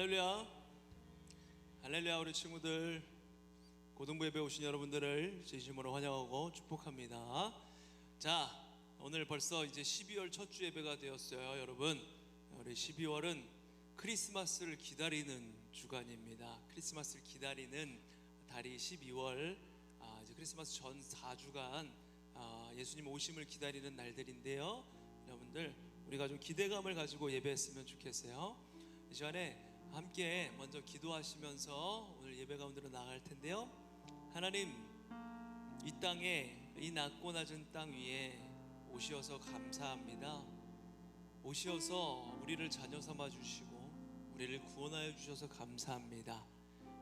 할렐루야. 할렐루야. 우리 친구들, 고등부 예배 오신 여러분들을 진심으로 환영하고 축복합니다. 자, 오늘 벌써 이제 12월 첫 주 예배가 되었어요. 여러분, 우리 12월은 크리스마스를 기다리는 주간입니다. 크리스마스를 기다리는 달이 12월, 이제 크리스마스 전 4주간 예수님 오심을 기다리는 날들인데요. 여러분들, 우리가 좀 기대감을 가지고 예배했으면 좋겠어요. 이 시간에 함께 먼저 기도하시면서 오늘 예배 가운데로 나갈 텐데요. 하나님, 이 땅에, 이 낮고 낮은 땅 위에 오시어서 감사합니다. 오시어서 우리를 자녀 삼아 주시고 우리를 구원하여 주셔서 감사합니다.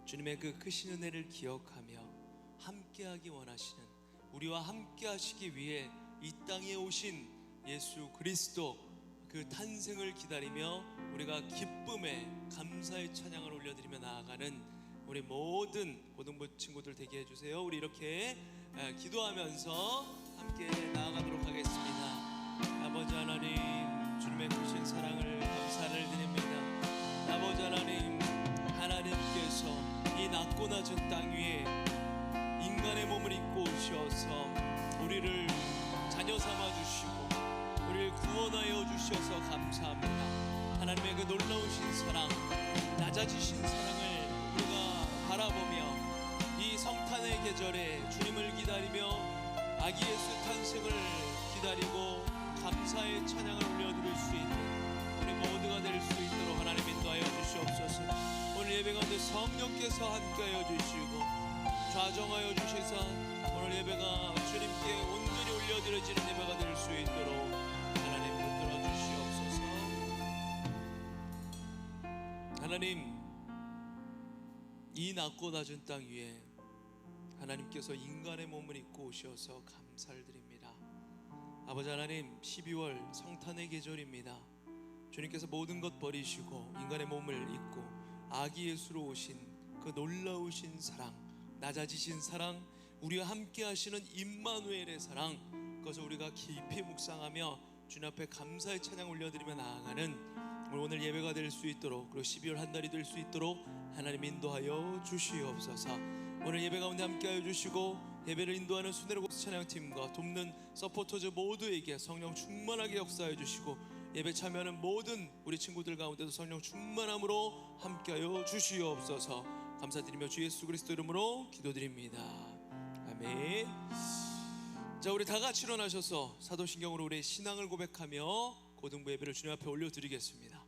주님의 그 크신 은혜를 기억하며 함께하기 원하시는, 우리와 함께하시기 위해 이 땅에 오신 예수 그리스도 그 탄생을 기다리며 우리가 기쁨에 감사의 찬양을 올려드리며 나아가는 우리 모든 고등부 친구들 되게 해주세요. 우리 이렇게 기도하면서 함께 나아가도록 하겠습니다. 아버지 하나님, 주님의 크신 사랑을 감사를 드립니다. 아버지 하나님, 하나님께서 이 낮고 낮은 땅 위에 인간의 몸을 입고 오셔서 우리를 자녀 삼아 주시고 우리를 구원하여 주셔서 감사합니다. 하나님의 그 놀라우신 사랑, 낮아지신 사랑을 우리가 바라보며 이 성탄의 계절에 주님을 기다리며 아기 예수 탄생을 기다리고 감사의 찬양을 올려드릴 수 있는 우리 모두가 될 수 있도록 하나님 인도하여 주시옵소서. 오늘 예배 가운데 성령께서 함께하여 주시고 좌정하여 주셔서 오늘 예배가 주님께 온전히 올려드려지는 예배가 될 수 있도록 하나님 붙들어 주시옵소서. 하나님, 이 낮고 낮은 땅 위에 하나님께서 인간의 몸을 입고 오셔서 감사를 드립니다. 아버지 하나님, 12월 성탄의 계절입니다. 주님께서 모든 것 버리시고 인간의 몸을 입고 아기 예수로 오신 그 놀라우신 사랑, 낮아지신 사랑, 우리와 함께 하시는 임마누엘의 사랑, 그것을 우리가 깊이 묵상하며 주님 앞에 감사의 찬양 올려드리며 나아가는 오늘 예배가 될 수 있도록, 그리고 12월 한 달이 될 수 있도록 하나님 인도하여 주시옵소서. 오늘 예배 가운데 함께하여 주시고 예배를 인도하는 순회로고스 찬양팀과 돕는 서포터즈 모두에게 성령 충만하게 역사해 주시고 예배 참여하는 모든 우리 친구들 가운데도 성령 충만함으로 함께하여 주시옵소서. 감사드리며 주 예수 그리스도 이름으로 기도드립니다. 아멘. 자, 우리 다 같이 일어나셔서 사도신경으로 우리의 신앙을 고백하며 고등부 예배를 주님 앞에 올려드리겠습니다.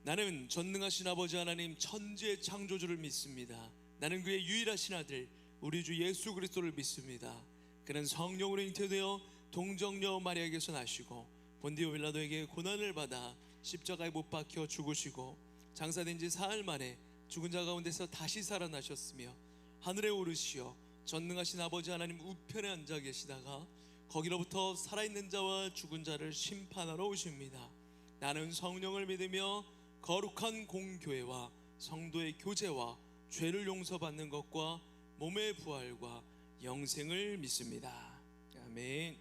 나는 전능하신 아버지 하나님 천지의 창조주를 믿습니다. 나는 그의 유일하신 아들 우리 주 예수 그리스도를 믿습니다. 그는 성령으로 잉태되어 동정녀 마리아에게서 나시고 본디오 빌라도에게 고난을 받아 십자가에 못 박혀 죽으시고 장사된 지 사흘 만에 죽은 자 가운데서 다시 살아나셨으며 하늘에 오르시어 전능하신 아버지 하나님 우편에 앉아 계시다가 거기로부터 살아있는 자와 죽은 자를 심판하러 오십니다. 나는 성령을 믿으며 거룩한 공교회와 성도의 교제와 죄를 용서받는 것과 몸의 부활과 영생을 믿습니다. 아멘.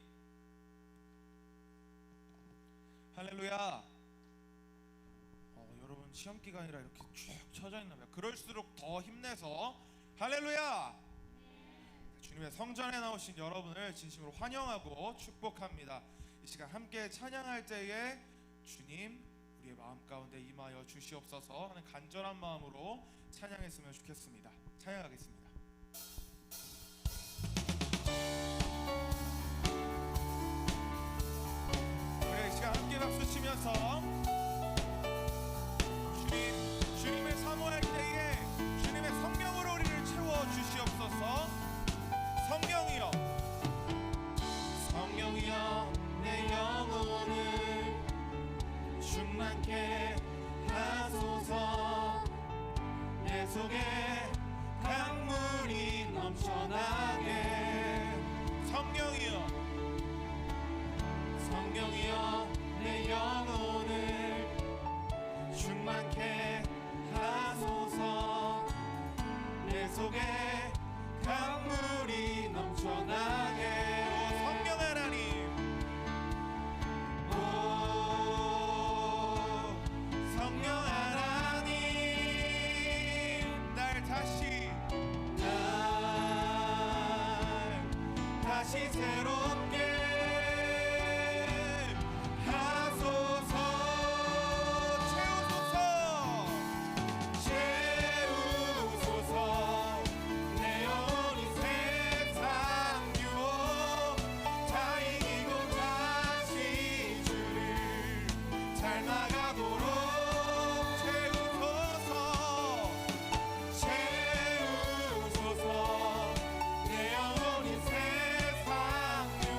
할렐루야. 여러분, 시험 기간이라 이렇게 쭉 쳐져 있나 봐요. 그럴수록 더 힘내서 할렐루야. 주님의 성전에 나오신 여러분을 진심으로 환영하고 축복합니다. 이 시간 함께 찬양할 때에 주님 우리의 마음 가운데 임하여 주시옵소서 하는 간절한 마음으로 찬양했으면 좋겠습니다. 찬양하겠습니다. 우리 이 시간 함께 박수 치면서 주님을 사모할 때에 주님의 성령으로 우리를 채워 주시옵소서. 성령이여, 성령이여, 내 영혼을 충만케 하소서. 내 속에 강물이 넘쳐나게. 성령이여, 성령이여, 내 영혼을 충만케 하소서. 내 속에 강물이 넘쳐나게. 성령 하나님, 성령 다시 새롭게 하소서. 채우소서 내 영혼이 세상 유혹 다 이기고 다시 주를 닮아가도록 채우소서. 채우소서 내 영혼이 세상 유혹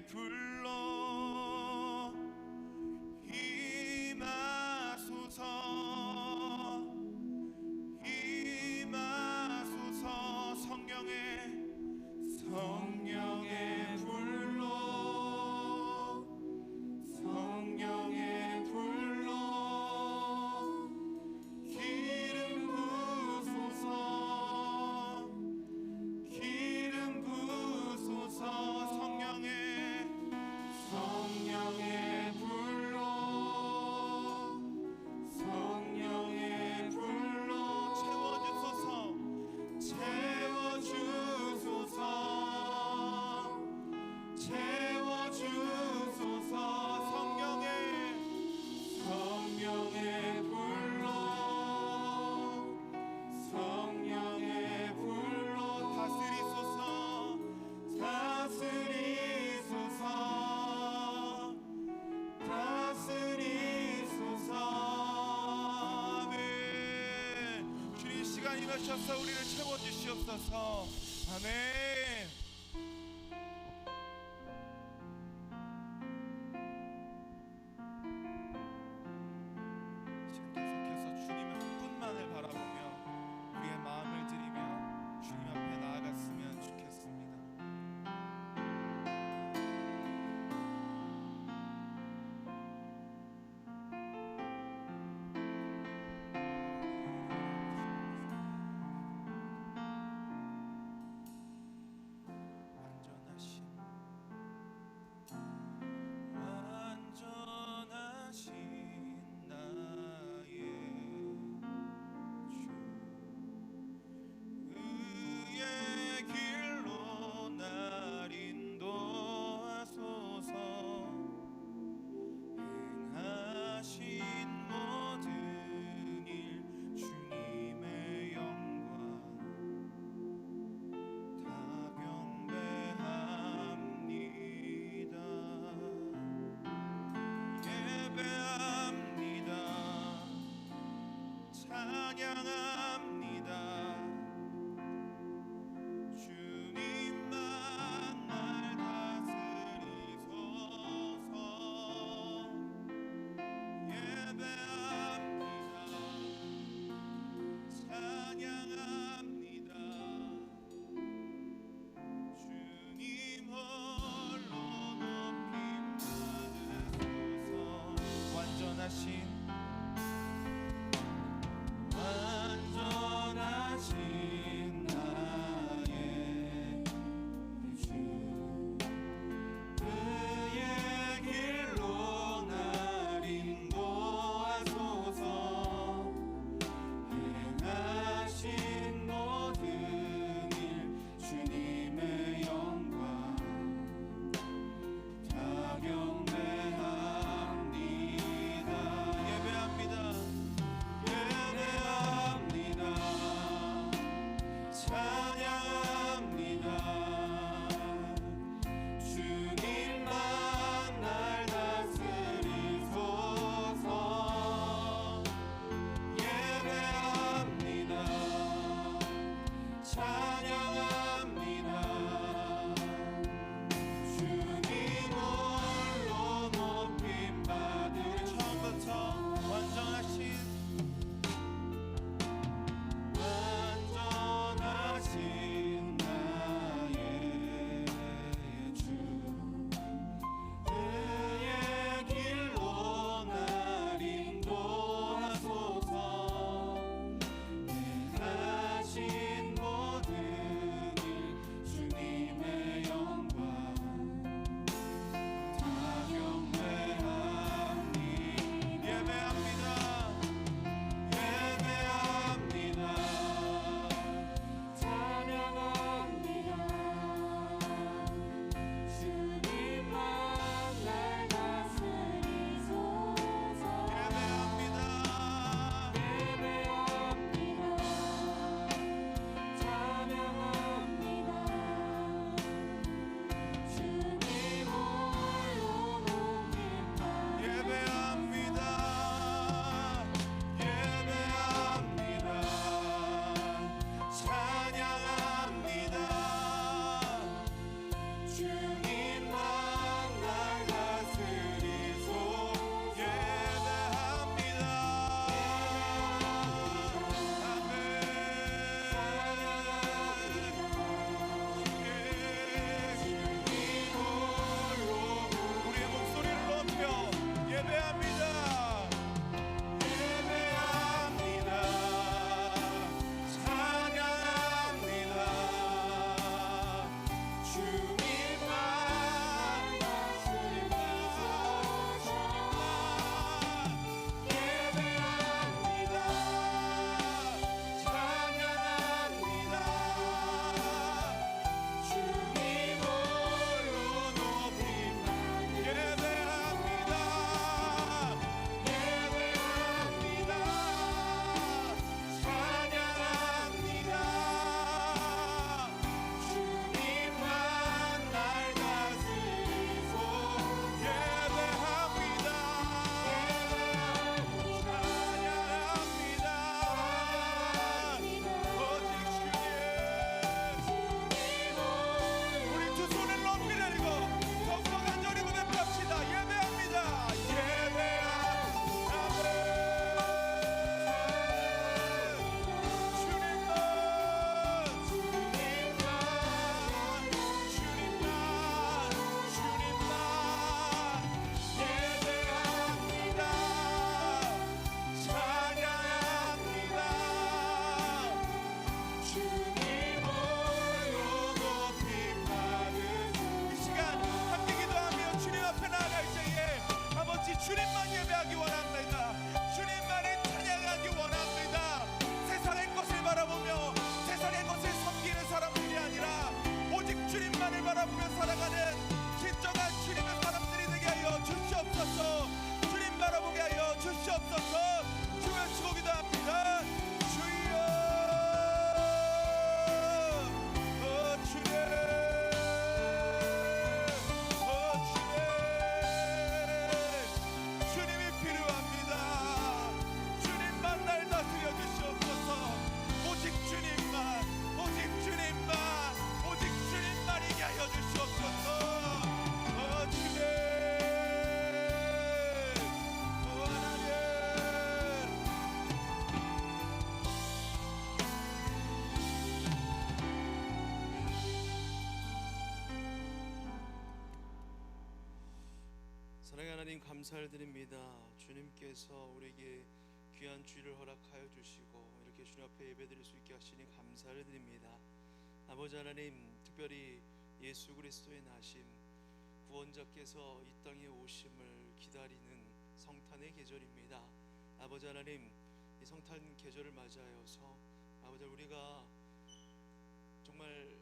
불러 임하소서 임하소서 성령의 불로 성령의 불로 기름 부소서 기름 부소서 성령의 불로 성령의 불로 채워주소서 채워주소서 채워주소서 성령의 불로 성령의 불로 다스리소서 다스리소서 다스리소서 아멘. 주님 시간 임하셔서 우리를 채워주시옵소서. 아멘. 계속해서 주님의 한 분만을 바라보며 우리의 마음을 드리며 주님 앞에 나아갔으면 좋겠습니다. 완전하신 나의 주 의의 길로 날 인도하소서 행하신 모든 일 주님의 영광 다 경배합니다. 예배합니다. 찬양합니다. 주님만 날 다스리소서. 예배합니다. 찬양합니다. 주님 홀로 높임 받으소서. 완전하신 나의 주 그의 길로 날 인도하소서 행하신 모든 일 주님의 영광 다 경배합니다. 바라보며 살아가는 진정한 주님의 사람들이 되게 하여 주시옵소서. 주님 바라보게 하여 주시옵소서. 주 외치고 기도합니다. 주여, 주님, 주님, 주님이 필요합니다. 주님만 날 다스려 주시옵소서. 오직 주님만, 오직 주님만, 오직 주님만이게 하여 주시옵소서. 주님, 하나님. 사랑의 하나님, 감사를 드립니다. 주님께서 우리에게 귀한 주일을 허락하여 주시고 이렇게 주님 앞에 예배드릴 수 있게 하시니 감사를 드립니다. 아버지 하나님, 특별히 예수 그리스도의 나심, 구원자께서 이 땅에 오심을 기다리는 성탄의 계절입니다. 아버지 하나님, 이 성탄 계절을 맞이하여서 아버지, 우리가 정말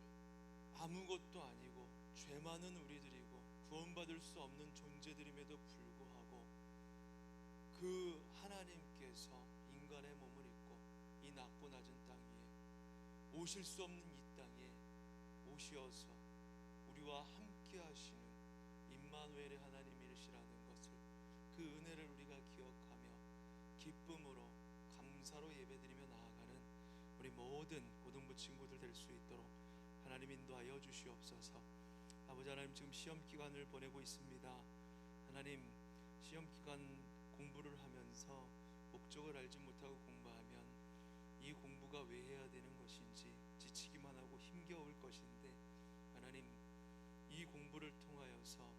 아무것도 아니고 죄 많은 우리들이고 구원받을 수 없는 존재들임에도 불구하고 그 하나님께서 인간의 몸을 입고 이 낮고 낮은 땅 위에 오실 수 없는 이 땅에 오시어서 우리와 함께 하시는 임마누엘의 하나님이시라는 것을, 그 은혜를 우리가 기억하며 기쁨으로 감사로 예배드리며 나아가는 우리 모든 고등부 친구들 될 수 있도록 하나님 인도하여 주시옵소서. 아버지 하나님, 지금 시험 기간을 보내고 있습니다. 하나님, 시험 기간 공부를 하면서 목적을 알지 못하고 공부하면 이 공부가 왜 해야 되는 것인지 지치기만 하고 힘겨울 것인데, 하나님, 이 공부를 통하여서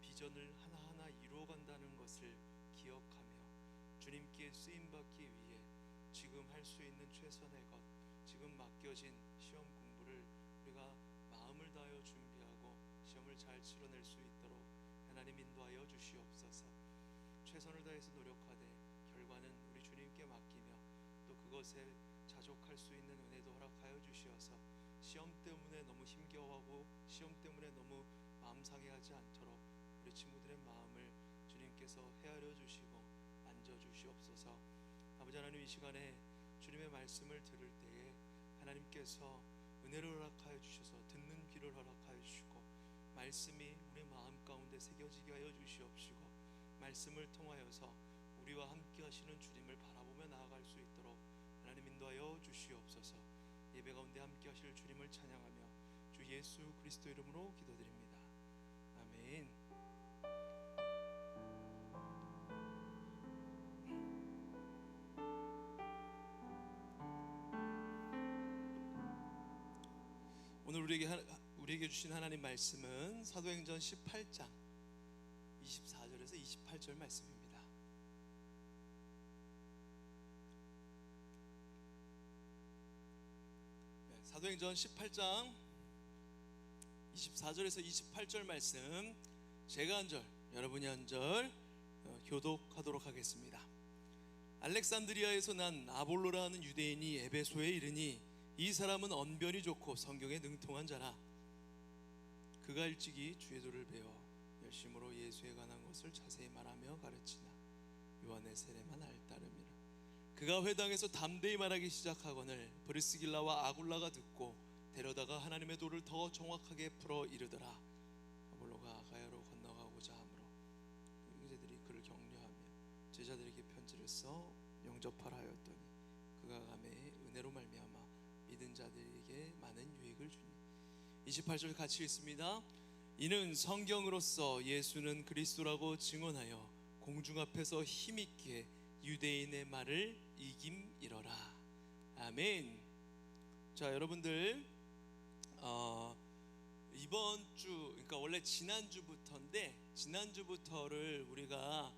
비전을 하나하나 이루어간다는 것을 기억하며 주님께 쓰임받기 위해 지금 할 수 있는 최선의 것, 지금 맡겨진 시험 공부를 우리가 마음을 다하여 준비하고 시험을 잘 치러낼 수 있도록 하나님 인도하여 주시옵소서. 최선을 다해서 노력하되 결과는 우리 주님께 맡기며 또 그것에 자족할 수 있는 은혜도 허락하여 주시어서 시험 때문에 너무 힘겨워하고 시험 때문에 너무 마음 상해하지 않도록 우리 친구들의 마음을 주님께서 헤아려 주시고 만져 주시옵소서. 아버지 하나님, 이 시간에 주님의 말씀을 들을 때에 하나님께서 은혜를 허락하여 주셔서 듣는 귀를 허락하여 주시고 말씀이 우리 마음 가운데 새겨지게 하여 주시옵시고 말씀을 통하여서 우리와 함께 하시는 주님을 바라보며 나아갈 수 있도록 하나님 인도하여 주시옵소서. 예배 가운데 함께 하실 주님을 찬양하며 주 예수 그리스도 이름으로 기도드립니다. 아멘. 오늘 우리에게 주신 하나님 말씀은 사도행전 18장 24절에서 28절 말씀입니다. 사도행전 18장 24절에서 28절 말씀, 제가 한 절, 여러분이 한 절 교독하도록 하겠습니다. 알렉산드리아에서 난 아볼로라 하는 유대인이 에베소에 이르니 이 사람은 언변이 좋고 성경에 능통한 자라. 그가 일찍이 주의 도를 배워 열심으로 예수에 관한 것을 자세히 말하며 가르치나 요한의 세례만 알따름이라. 그가 회당에서 담대히 말하기 시작하거늘 브리스길라와 아굴라가 듣고 데려다가 하나님의 도를 더 정확하게 풀어 이르더라. 아볼로가 아가야로 건너가고자 하므로 형제들이 그를 격려하며 제자들에게 편지를 써 영접하라 하였더니 그가 감에 은혜로 말미암아 믿은 자들에게 많은 유익을 주니. 28절 같이 읽습니다. 이는 성경으로서 예수는 그리스도라고 증언하여 공중 앞에서 힘있게 유대인의 말을 이김이러라. 아멘. 자, 여러분들, 이번 주, 그러니까 원래 지난주부터인데 지난주부터를 우리가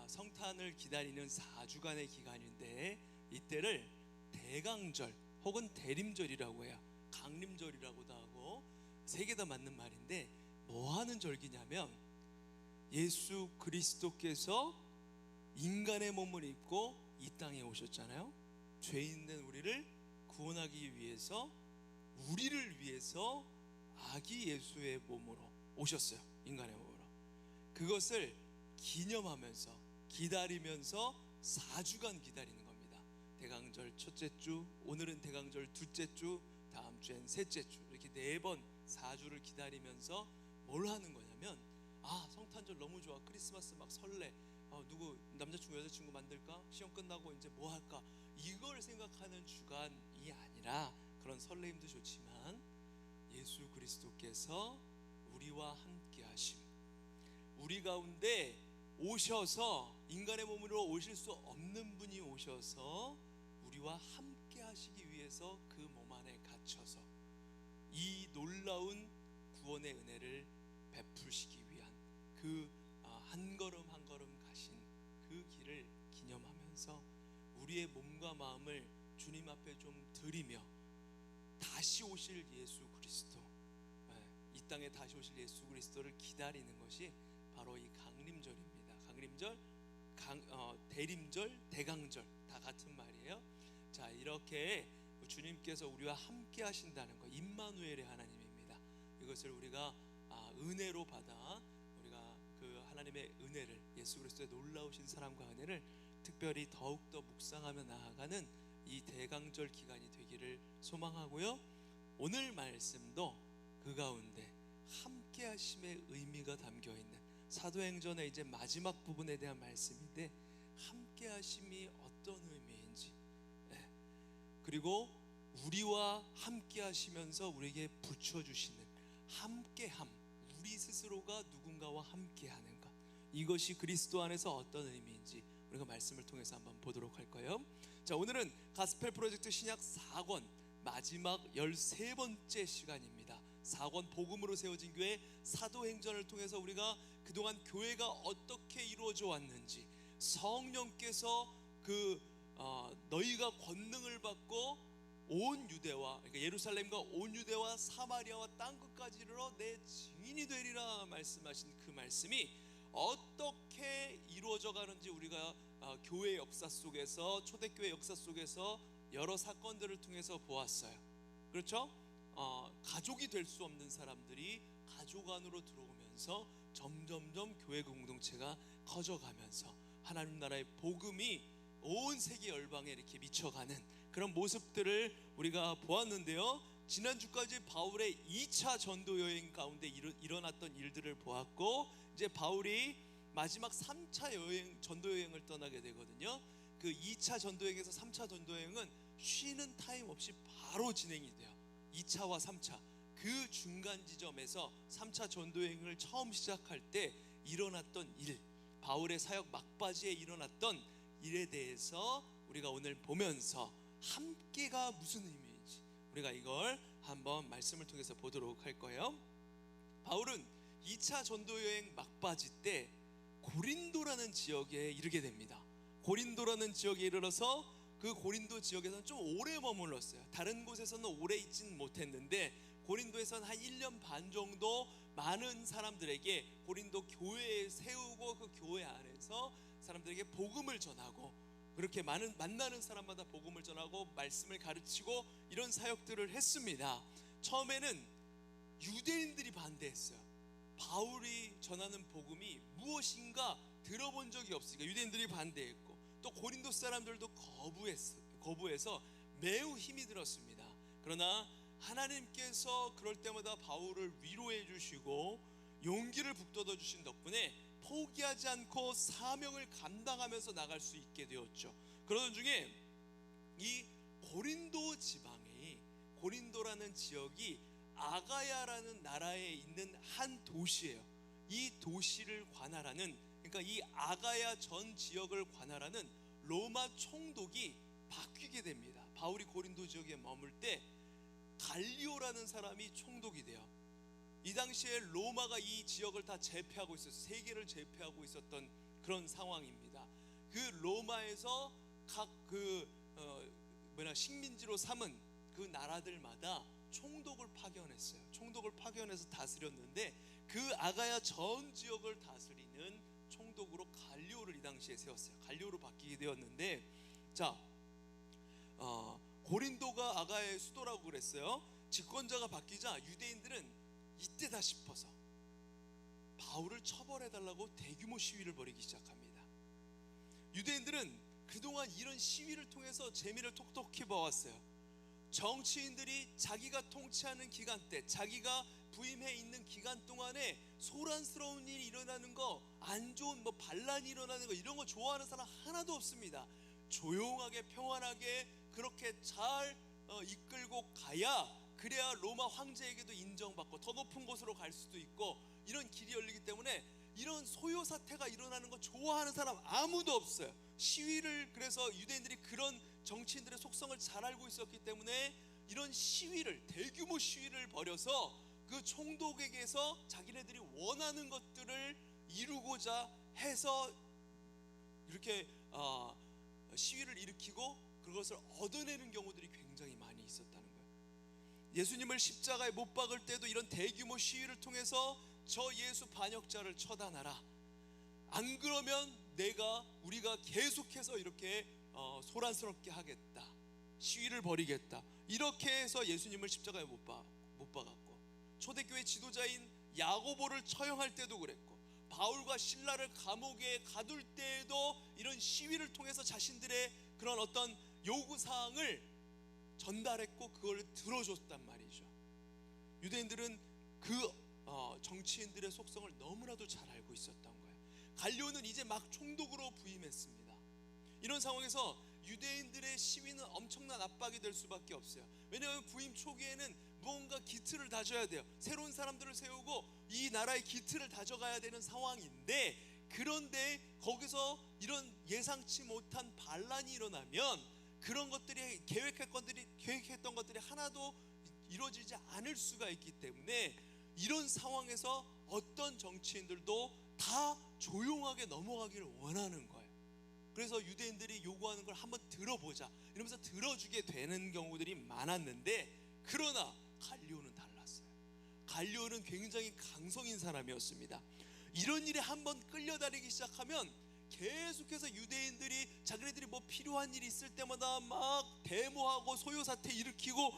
성탄을 기다리는 4주간의 기간인데 이때를 대강절 혹은 대림절이라고 해요. 강림절이라고도 하고 세 개 다 맞는 말인데 뭐 하는 절기냐면 예수 그리스도께서 인간의 몸을 입고 이 땅에 오셨잖아요. 죄인 된 우리를 구원하기 위해서, 우리를 위해서 아기 예수의 몸으로 오셨어요. 인간의 몸으로. 그것을 기념하면서 기다리면서 4주간 기다리는 겁니다. 대강절 첫째 주, 오늘은 대강절 둘째 주, 다음 주엔 셋째 주, 이렇게 4번 4주를 기다리면서 뭘 하는 거냐면, 성탄절 너무 좋아, 크리스마스 막 설레, 누구 남자친구 여자친구 만들까, 시험 끝나고 이제 뭐 할까, 이걸 생각하는 주간이 아니라, 그런 설레임도 좋지만 예수 그리스도께서 우리와 함께 하심, 우리 가운데 오셔서, 인간의 몸으로 오실 수 없는 분이 오셔서 우리와 함께 하시기 위해서 그 몸 안에 갇혀서 이 놀라운 구원의 은혜를 베푸시기 위한 그 한 걸음 한 걸음 가신 그 길을 기념하면서 우리의 몸과 마음을 주님 앞에 좀 드리며, 다시 오실 예수 그리스도, 이 땅에 다시 오실 예수 그리스도를 기다리는 것이 바로 이 강림절입니다. 강림절, 대림절, 대강절 다 같은 말이에요. 자, 이렇게 주님께서 우리와 함께 하신다는 것, 임마누엘의 하나님입니다. 이것을 우리가 은혜로 받아, 우리가 그 하나님의 은혜를, 예수 그리스도의 놀라우신 사랑과 은혜를 특별히 더욱더 묵상하며 나아가는 이 대강절 기간이 되기를 소망하고요. 오늘 말씀도 그 가운데 함께 하심의 의미가 담겨 있는 사도행전의 이제 마지막 부분에 대한 말씀인데, 함께 하심이 어떤 의미인지, 그리고 우리와 함께 하시면서 우리에게 붙여주시는 함께함, 우리 스스로가 누군가와 함께하는 것, 이것이 그리스도 안에서 어떤 의미인지 우리가 말씀을 통해서 한번 보도록 할 거예요. 자, 오늘은 가스펠 프로젝트 신약 4권 마지막 13번째 시간입니다. 4권 복음으로 세워진 교회, 사도행전을 통해서 우리가 그동안 교회가 어떻게 이루어져 왔는지, 성령께서 너희가 권능을 받고 온 유대와, 그러니까 예루살렘과 온 유대와 사마리아와 땅끝까지 이르러 내 증인이 되리라 말씀하신 그 말씀이 어떻게 이루어져 가는지 우리가 교회 역사 속에서, 초대교회 역사 속에서 여러 사건들을 통해서 보았어요. 그렇죠? 가족이 될 수 없는 사람들이 가족 안으로 들어오면서 점점점 교회 공동체가 커져가면서 하나님 나라의 복음이 온 세계 열방에 이렇게 미쳐가는 그런 모습들을 우리가 보았는데요. 지난주까지 바울의 2차 전도 여행 가운데 일어났던 일들을 보았고, 이제 바울이 마지막 3차 전도 여행을 떠나게 되거든요. 그 2차 전도 여행에서 3차 전도 여행은 쉬는 타임 없이 바로 진행이 돼요. 2차와 3차, 그 중간 지점에서 3차 전도 여행을 처음 시작할 때 일어났던 일, 바울의 사역 막바지에 일어났던 일에 대해서 우리가 오늘 보면서 함께가 무슨 의미인지 우리가 이걸 한번 말씀을 통해서 보도록 할 거예요. 바울은 2차 전도 여행 막바지 때 고린도라는 지역에 이르게 됩니다. 고린도라는 지역에 이르러서 그 고린도 지역에서는 좀 오래 머물렀어요. 다른 곳에서는 오래 있지는 못했는데 고린도에서는 한 1년 반 정도 많은 사람들에게 고린도 교회에 세우고 그 교회 안에서 사람들에게 복음을 전하고, 그렇게 만나는 사람마다 복음을 전하고 말씀을 가르치고 이런 사역들을 했습니다. 처음에는 유대인들이 반대했어요. 바울이 전하는 복음이 무엇인가 들어본 적이 없으니까 유대인들이 반대했고, 또 고린도 사람들도 거부해서 매우 힘이 들었습니다. 그러나 하나님께서 그럴 때마다 바울을 위로해 주시고 용기를 북돋워 주신 덕분에 포기하지 않고 사명을 감당하면서 나갈 수 있게 되었죠. 그러던 중에 이 고린도 지방이, 고린도라는 지역이 아가야라는 나라에 있는 한 도시예요. 이 도시를 관할하는, 그러니까 이 아가야 전 지역을 관할하는 로마 총독이 바뀌게 됩니다. 바울이 고린도 지역에 머물 때 갈리오라는 사람이 총독이 돼요. 이 당시에 로마가 이 지역을 다 제패하고 있었어요. 세계를 제패하고 있었던 그런 상황입니다. 그 로마에서 각 식민지로 삼은 그 나라들마다 총독을 파견했어요. 총독을 파견해서 다스렸는데 그 아가야 전 지역을 다스리는 총독으로 갈리오를 이 당시에 세웠어요. 갈리오로 바뀌게 되었는데, 자, 고린도가 아가야의 수도라고 그랬어요. 집권자가 바뀌자 유대인들은 이때다 싶어서 바울을 처벌해달라고 대규모 시위를 벌이기 시작합니다. 유대인들은 그동안 이런 시위를 통해서 재미를 톡톡히 봐왔어요. 정치인들이 자기가 통치하는 기간 때, 자기가 부임해 있는 기간 동안에 소란스러운 일이 일어나는 거, 안 좋은 반란이 일어나는 거, 이런 거 좋아하는 사람 하나도 없습니다. 조용하게 평안하게 그렇게 잘 이끌고 가야, 그래야 로마 황제에게도 인정받고 더 높은 곳으로 갈 수도 있고 이런 길이 열리기 때문에 이런 소요 사태가 일어나는 거 좋아하는 사람 아무도 없어요. 시위를, 그래서 유대인들이 그런 정치인들의 속성을 잘 알고 있었기 때문에 이런 시위를, 대규모 시위를 벌여서 그 총독에게서 자기네들이 원하는 것들을 이루고자 해서 이렇게 시위를 일으키고 그것을 얻어내는 경우들이 굉장히 많이 있었다는 거예요. 예수님을 십자가에 못 박을 때도 이런 대규모 시위를 통해서 저 예수 반역자를 처단하라, 안 그러면 우리가 계속해서 이렇게 소란스럽게 하겠다, 시위를 벌이겠다, 이렇게 해서 예수님을 십자가에 못 박았고, 초대교회 지도자인 야고보를 처형할 때도 그랬고, 바울과 신라를 감옥에 가둘 때에도 이런 시위를 통해서 자신들의 그런 어떤 요구사항을 전달했고 그걸 들어줬단 말이죠. 유대인들은 그 정치인들의 속성을 너무나도 잘 알고 있었던 거예요. 갈리오는 이제 막 총독으로 부임했습니다. 이런 상황에서 유대인들의 시위는 엄청난 압박이 될 수밖에 없어요. 왜냐하면 부임 초기에는 무언가 기틀을 다져야 돼요. 새로운 사람들을 세우고 이 나라의 기틀을 다져가야 되는 상황인데, 그런데 거기서 이런 예상치 못한 반란이 일어나면 그런 것들이 계획했던 것들이 하나도 이루어지지 않을 수가 있기 때문에 이런 상황에서 어떤 정치인들도 다 조용하게 넘어가기를 원하는 거예요. 그래서 유대인들이 요구하는 걸 한번 들어보자 이러면서 들어주게 되는 경우들이 많았는데, 그러나 갈리오는 달랐어요. 갈리오는 굉장히 강성인 사람이었습니다. 이런 일에 한번 끌려다니기 시작하면 계속해서 유대인들이 자기네들이 필요한 일이 있을 때마다 막 데모하고 소요사태 일으키고,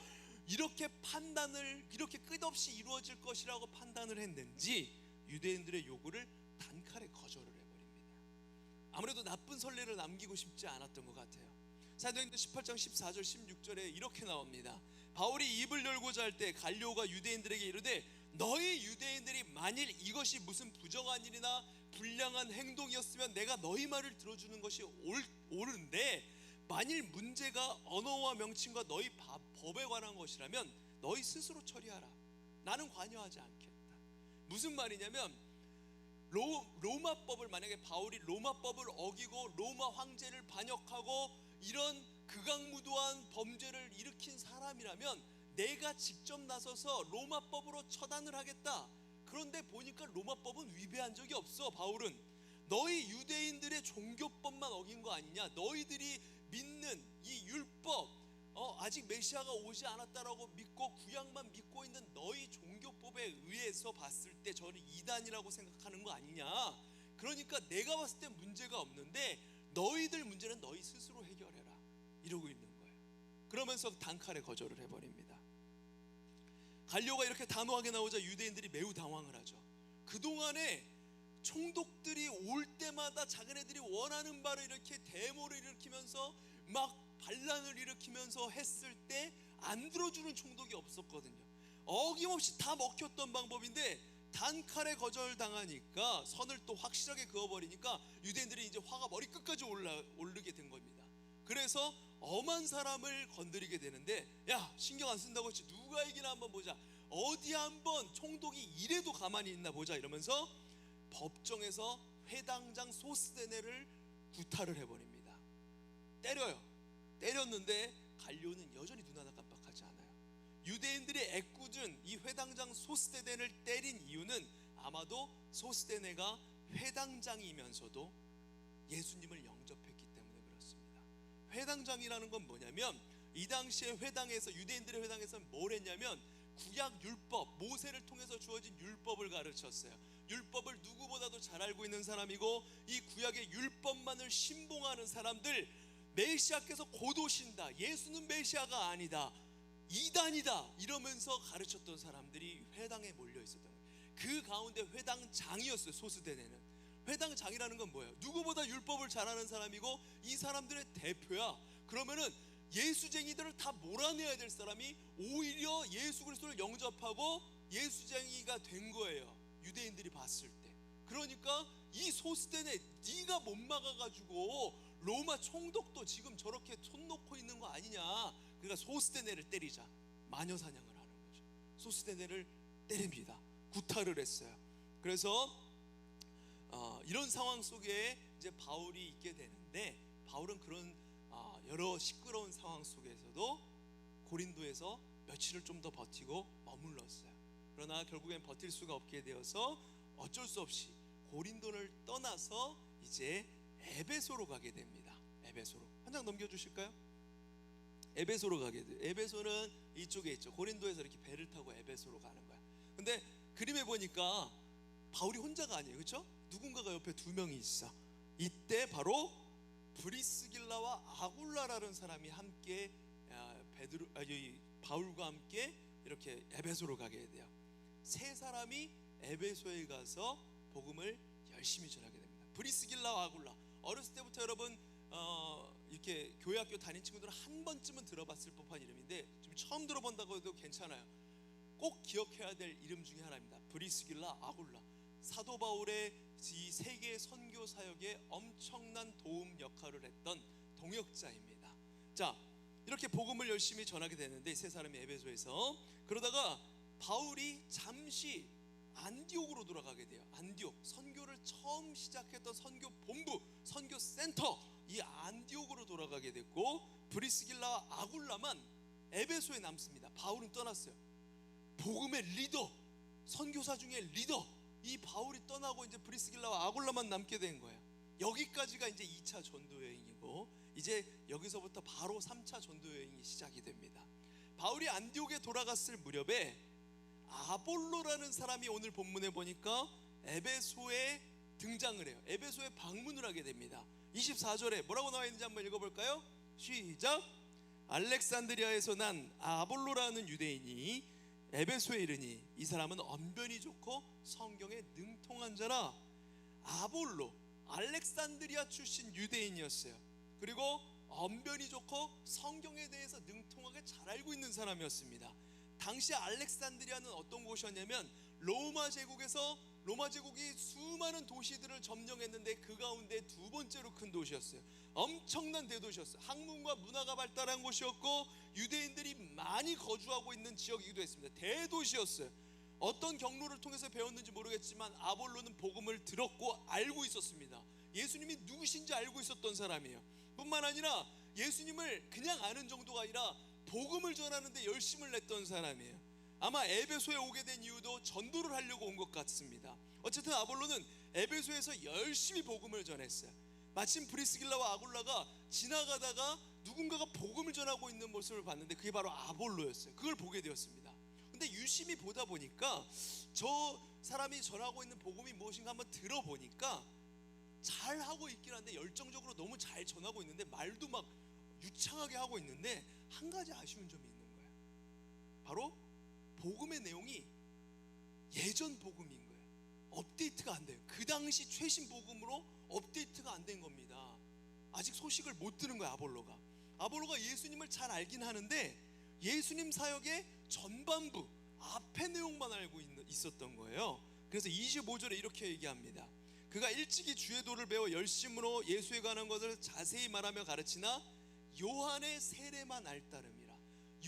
이렇게 판단을, 이렇게 끝없이 이루어질 것이라고 판단을 했는지 유대인들의 요구를 단칼에 거절을 해버립니다. 아무래도 나쁜 선례를 남기고 싶지 않았던 것 같아요. 사도행전 18장 14절 16절에 이렇게 나옵니다. 바울이 입을 열고자 할 때 갈리오가 유대인들에게 이르되, 너희 유대인들이 만일 이것이 무슨 부정한 일이나 불량한 행동이었으면 내가 너희 말을 들어주는 것이 옳은데, 만일 문제가 언어와 명칭과 너희 법에 관한 것이라면 너희 스스로 처리하라. 나는 관여하지 않겠다. 무슨 말이냐면, 로마법을, 만약에 바울이 로마법을 어기고 로마 황제를 반역하고 이런 극악무도한 범죄를 일으킨 사람이라면 내가 직접 나서서 로마법으로 처단을 하겠다. 그런데 보니까 로마법은 위배한 적이 없어. 바울은 너희 유대인들의 종교법만 어긴 거 아니냐, 너희들이 믿는 이 율법, 아직 메시아가 오지 않았다라고 믿고 구약만 믿고 있는 너희 종교법에 의해서 봤을 때 저는 이단이라고 생각하는 거 아니냐. 그러니까 내가 봤을 때 문제가 없는데 너희들 문제는 너희 스스로 해결해라, 이러고 있는 거예요. 그러면서 단칼에 거절을 해버립니다. 갈리오가 이렇게 단호하게 나오자 유대인들이 매우 당황을 하죠. 그동안에 총독들이 올 때마다 자기네들이 원하는 바를 이렇게 데모를 일으키면서 막 반란을 일으키면서 했을 때 안 들어주는 총독이 없었거든요. 어김없이 다 먹혔던 방법인데 단칼에 거절당하니까, 선을 또 확실하게 그어버리니까 유대인들이 이제 화가 머리끝까지 오르게 된 겁니다. 그래서 엄한 사람을 건드리게 되는데, 야, 신경 안 쓴다고 했지, 누가 이기나 한번 보자, 어디 한번 총독이 이래도 가만히 있나 보자, 이러면서 법정에서 회당장 소스데네를 구타를 해버립니다. 때렸는데 갈리오는 여전히 눈 하나 깜빡하지 않아요. 유대인들이 애꿎은 이 회당장 소스데네를 때린 이유는 아마도 소스데네가 회당장이면서도 예수님을 영접했기 때문에 그렇습니다. 회당장이라는 건 뭐냐면, 이 당시에 회당에서, 유대인들의 회당에서는 뭘 했냐면 구약 율법, 모세를 통해서 주어진 율법을 가르쳤어요. 율법을 누구보다도 잘 알고 있는 사람이고, 이 구약의 율법만을 신봉하는 사람들, 메시아께서 곧 오신다, 예수는 메시아가 아니다, 이단이다 이러면서 가르쳤던 사람들이 회당에 몰려 있었던 거예요. 그 가운데 회당장이었어요. 소스대네는. 회당장이라는 건 뭐예요? 누구보다 율법을 잘하는 사람이고 이 사람들의 대표야. 그러면은 예수쟁이들을 다 몰아내야 될 사람이 오히려 예수 그리스도를 영접하고 예수쟁이가 된 거예요. 유대인들이 봤을 때. 그러니까 이 소스대네, 네가 못 막아가지고 로마 총독도 지금 저렇게 손 놓고 있는 거 아니냐. 그러니까 소스대네를 때리자. 마녀 사냥을 하는 거죠. 소스대네를 때립니다. 구타를 했어요. 그래서 이런 상황 속에 이제 바울이 있게 되는데, 바울은 그런 여러 시끄러운 상황 속에서도 고린도에서 며칠을 좀 더 버티고 머물렀어요. 그러나 결국엔 버틸 수가 없게 되어서 어쩔 수 없이 고린도를 떠나서 이제 에베소로 가게 됩니다. 에베소로 한 장 넘겨주실까요? 에베소로 가게 돼요. 에베소는 이쪽에 있죠. 고린도에서 이렇게 배를 타고 에베소로 가는 거야. 근데 그림에 보니까 바울이 혼자가 아니에요. 그렇죠? 누군가가 옆에 두 명이 있어. 이때 바로 브리스길라와 아굴라라는 사람이 함께 바울과 함께 이렇게 에베소로 가게 돼요. 세 사람이 에베소에 가서 복음을 열심히 전하게 됩니다. 브리스길라와 아굴라, 어렸을 때부터 여러분 이렇게 교회 학교 다닌 친구들은 한 번쯤은 들어봤을 법한 이름인데 좀 처음 들어본다고 해도 괜찮아요. 꼭 기억해야 될 이름 중에 하나입니다. 브리스길라, 아굴라. 사도 바울의 이 세계 선교 사역에 엄청난 도움 역할을 했던 동역자입니다. 자, 이렇게 복음을 열심히 전하게 되는데 세 사람이 에베소에서, 그러다가 바울이 잠시 안디옥으로 돌아가게 돼요. 안디옥, 선교를 처음 시작했던 선교 본부, 선교 센터, 이 안디옥으로 돌아가게 됐고, 브리스길라와 아굴라만 에베소에 남습니다. 바울은 떠났어요. 복음의 리더, 선교사 중에 리더, 이 바울이 떠나고 이제 브리스길라와 아굴라만 남게 된 거예요. 여기까지가 이제 2차 전도 여행이고, 이제 여기서부터 바로 3차 전도 여행이 시작이 됩니다. 바울이 안디옥에 돌아갔을 무렵에 아볼로라는 사람이 오늘 본문에 보니까 에베소에 등장을 해요. 에베소에 방문을 하게 됩니다. 24절에 뭐라고 나와 있는지 한번 읽어볼까요? 시작. 알렉산드리아에서 난 아볼로라는 유대인이 에베소에 이르니 이 사람은 언변이 좋고 성경에 능통한 자라. 아볼로, 알렉산드리아 출신 유대인이었어요. 그리고 언변이 좋고 성경에 대해서 능통하게 잘 알고 있는 사람이었습니다. 당시 알렉산드리아는 어떤 곳이었냐면 로마 제국이 수많은 도시들을 점령했는데 그 가운데 두 번째로 큰 도시였어요. 엄청난 대도시였어요. 학문과 문화가 발달한 곳이었고 유대인들이 많이 거주하고 있는 지역이기도 했습니다. 대도시였어요. 어떤 경로를 통해서 배웠는지 모르겠지만 아볼로는 복음을 들었고 알고 있었습니다. 예수님이 누구신지 알고 있었던 사람이에요. 뿐만 아니라 예수님을 그냥 아는 정도가 아니라 복음을 전하는데 열심을 냈던 사람이에요. 아마 에베소에 오게 된 이유도 전도를 하려고 온 것 같습니다. 어쨌든 아볼로는 에베소에서 열심히 복음을 전했어요. 마침 브리스길라와 아굴라가 지나가다가 누군가가 복음을 전하고 있는 모습을 봤는데 그게 바로 아볼로였어요. 그걸 보게 되었습니다. 근데 유심히 보다 보니까 저 사람이 전하고 있는 복음이 무엇인가 한번 들어보니까 잘 하고 있긴 한데 열정적으로 너무 잘 전하고 있는데 말도 막 유창하게 하고 있는데 한 가지 아쉬운 점이 있는 거예요. 바로 복음의 내용이 예전 복음인 거예요. 업데이트가 안 돼요. 그 당시 최신 복음으로 업데이트가 안 된 겁니다. 아직 소식을 못 들은 거예요. 아볼로가 예수님을 잘 알긴 하는데 예수님 사역의 전반부 앞의 내용만 알고 있었던 거예요. 그래서 25절에 이렇게 얘기합니다. 그가 일찍이 주의 도를 배워 열심으로 예수에 관한 것을 자세히 말하며 가르치나 요한의 세례만 알따름이라.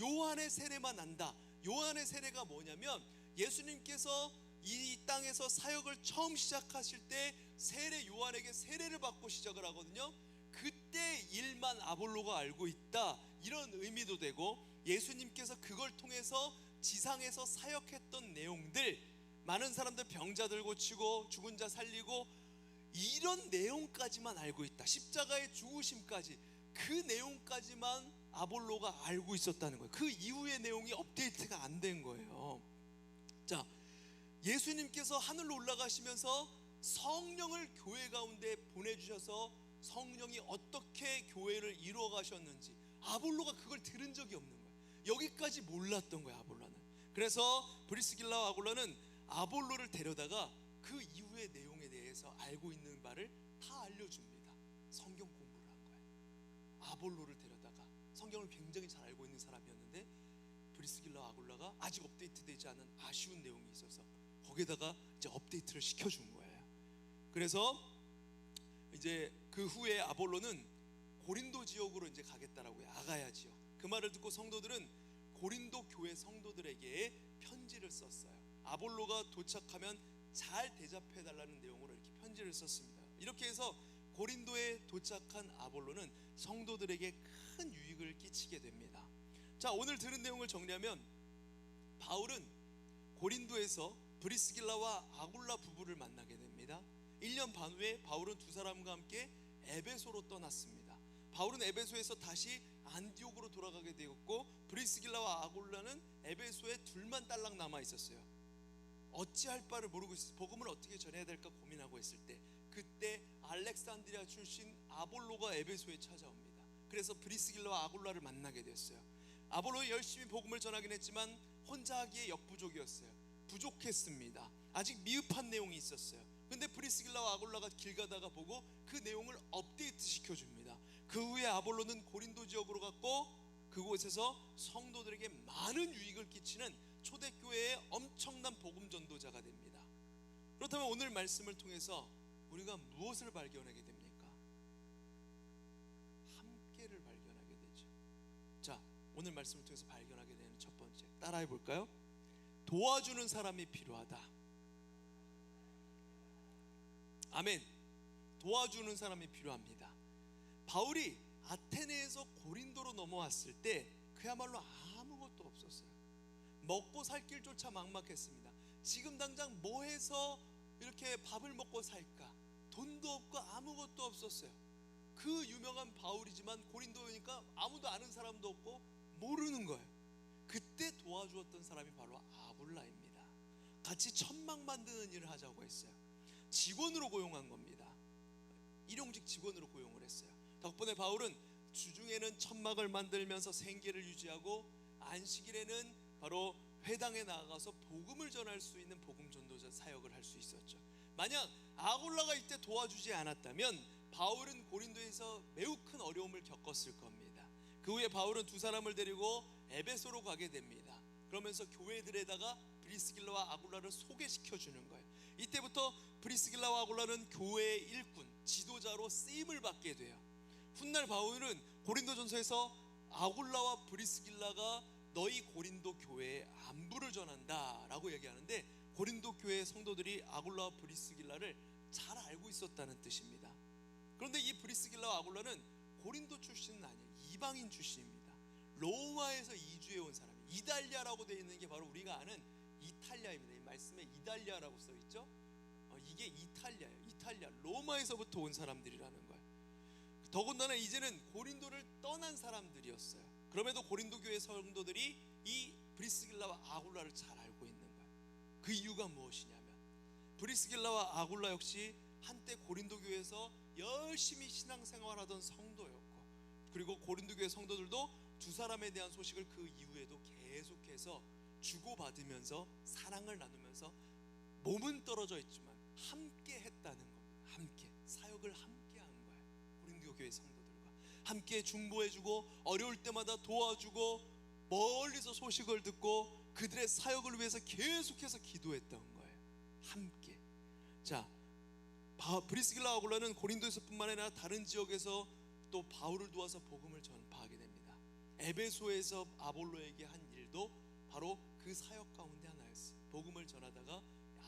요한의 세례만 안다. 요한의 세례가 뭐냐면 예수님께서 이 땅에서 사역을 처음 시작하실 때 세례 요한에게 세례를 받고 시작을 하거든요. 그때 일만 아볼로가 알고 있다, 이런 의미도 되고, 예수님께서 그걸 통해서 지상에서 사역했던 내용들, 많은 사람들 병자들 고치고 죽은 자 살리고 이런 내용까지만 알고 있다. 십자가의 죽으심까지, 그 내용까지만 아볼로가 알고 있었다는 거예요. 그 이후의 내용이 업데이트가 안 된 거예요. 자, 예수님께서 하늘로 올라가시면서 성령을 교회 가운데 보내주셔서 성령이 어떻게 교회를 이루어 가셨는지 아볼로가 그걸 들은 적이 없는 거예요. 여기까지 몰랐던 거야, 아볼로는. 그래서 브리스길라와 아굴라는 아볼로를 데려다가 그 이후의 내용에 대해서 알고 있는 바를 다 알려줍니다. 성경 공부를 한 거예요. 아볼로를 데려다가 성경을 굉장히 잘 알고 있는 사람이었는데 브리스길라와 아굴라가 아직 업데이트되지 않은 아쉬운 내용이 있어서 거기에다가 이제 업데이트를 시켜준 거예요. 그래서 이제 그 후에 아볼로는 고린도 지역으로 이제 가겠다라고요. 아가야 지역. 그 말을 듣고 성도들은 고린도 교회 성도들에게 편지를 썼어요. 아볼로가 도착하면 잘 대접해 달라는 내용으로 이렇게 편지를 썼습니다. 이렇게 해서 고린도에 도착한 아볼로는 성도들에게 큰 유익을 끼치게 됩니다. 자, 오늘 들은 내용을 정리하면 바울은 고린도에서 브리스길라와 아굴라 부부를 만나게 됩니다. 1년 반 후에 바울은 두 사람과 함께 에베소로 떠났습니다. 바울은 에베소에서 다시 안디옥으로 돌아가게 되었고 브리스길라와 아굴라는 에베소에 둘만 딸랑 남아 있었어요. 어찌할 바를 모르고 있어서 복음을 어떻게 전해야 될까 고민하고 있을 때 그때 알렉산드리아 출신 아볼로가 에베소에 찾아옵니다. 그래서 브리스길라와 아굴라를 만나게 됐어요. 아볼로 열심히 복음을 전하긴 했지만 혼자 하기에 역부족이었어요. 부족했습니다. 아직 미흡한 내용이 있었어요. 근데 브리스길라와 아굴라가 길 가다가 보고 그 내용을 업데이트 시켜줍니다. 그 후에 아볼로는 고린도 지역으로 갔고 그곳에서 성도들에게 많은 유익을 끼치는 초대교회의 엄청난 복음 전도자가 됩니다. 그렇다면 오늘 말씀을 통해서 우리가 무엇을 발견하게 됩니까? 함께를 발견하게 되죠. 자, 오늘 말씀을 통해서 발견하게 되는 첫 번째, 따라해 볼까요? 도와주는 사람이 필요하다. 아멘. 도와주는 사람이 필요합니다. 바울이 아테네에서 고린도로 넘어왔을 때 그야말로 아무것도 없었어요. 먹고 살 길조차 막막했습니다. 지금 당장 뭐 해서 이렇게 밥을 먹고 살까? 돈도 없고 아무것도 없었어요. 그 유명한 바울이지만 고린도에 오니까 아무도 아는 사람도 없고 모르는 거예요. 그때 도와주었던 사람이 바로 아굴라입니다. 같이 천막 만드는 일을 하자고 했어요. 직원으로 고용한 겁니다. 일용직 직원으로 고용을 했어요. 덕분에 바울은 주중에는 천막을 만들면서 생계를 유지하고 안식일에는 바로 회당에 나가서 복음을 전할 수 있는 복음 전도자 사역을 할 수 있었죠. 만약 아굴라가 이때 도와주지 않았다면 바울은 고린도에서 매우 큰 어려움을 겪었을 겁니다. 그 후에 바울은 두 사람을 데리고 에베소로 가게 됩니다. 그러면서 교회들에다가 브리스길라와 아굴라를 소개시켜 주는 거예요. 이때부터 브리스길라와 아굴라는 교회의 일꾼, 지도자로 쓰임을 받게 돼요. 훗날 바울은 고린도전서에서 아굴라와 브리스길라가 너희 고린도 교회에 안부를 전한다 라고 얘기하는데 고린도 교회 성도들이 아굴라와 브리스길라를 잘 알고 있었다는 뜻입니다. 그런데 이 브리스길라와 아굴라는 고린도 출신은 아니에요. 이방인 출신입니다. 로마에서 이주해 온 사람이에요. 이달리아라고 되어 있는 게 바로 우리가 아는 이탈리아입니다. 이 말씀에 이달리아라고 써 있죠. 이게 이탈리아예요. 이탈리아, 로마에서부터 온 사람들이라는 거예요. 더군다나 이제는 고린도를 떠난 사람들이었어요. 그럼에도 고린도 교회 성도들이 이 브리스길라와 아굴라를 잘 알고 있는 거예요. 그 이유가 무엇이냐면 브리스길라와 아굴라 역시 한때 고린도 교회에서 열심히 신앙생활하던 성도였고 그리고 고린도 교회 성도들도 두 사람에 대한 소식을 그 이후에도 계속해서 주고받으면서 사랑을 나누면서 몸은 떨어져 있지만 함께 했다는 겁니다. 함께 사역을 함께 한 거예요. 고린도 교회 성도들과 함께 중보해주고 어려울 때마다 도와주고 멀리서 소식을 듣고 그들의 사역을 위해서 계속해서 기도했던 거예요. 함께. 자, 브리스길라와 아굴라는 고린도에서뿐만 아니라 다른 지역에서 또 바울을 도와서 복음을 전파하게 됩니다. 에베소에서 아볼로에게 한 일도 바로 그 사역 가운데 하나였어요. 복음을 전하다가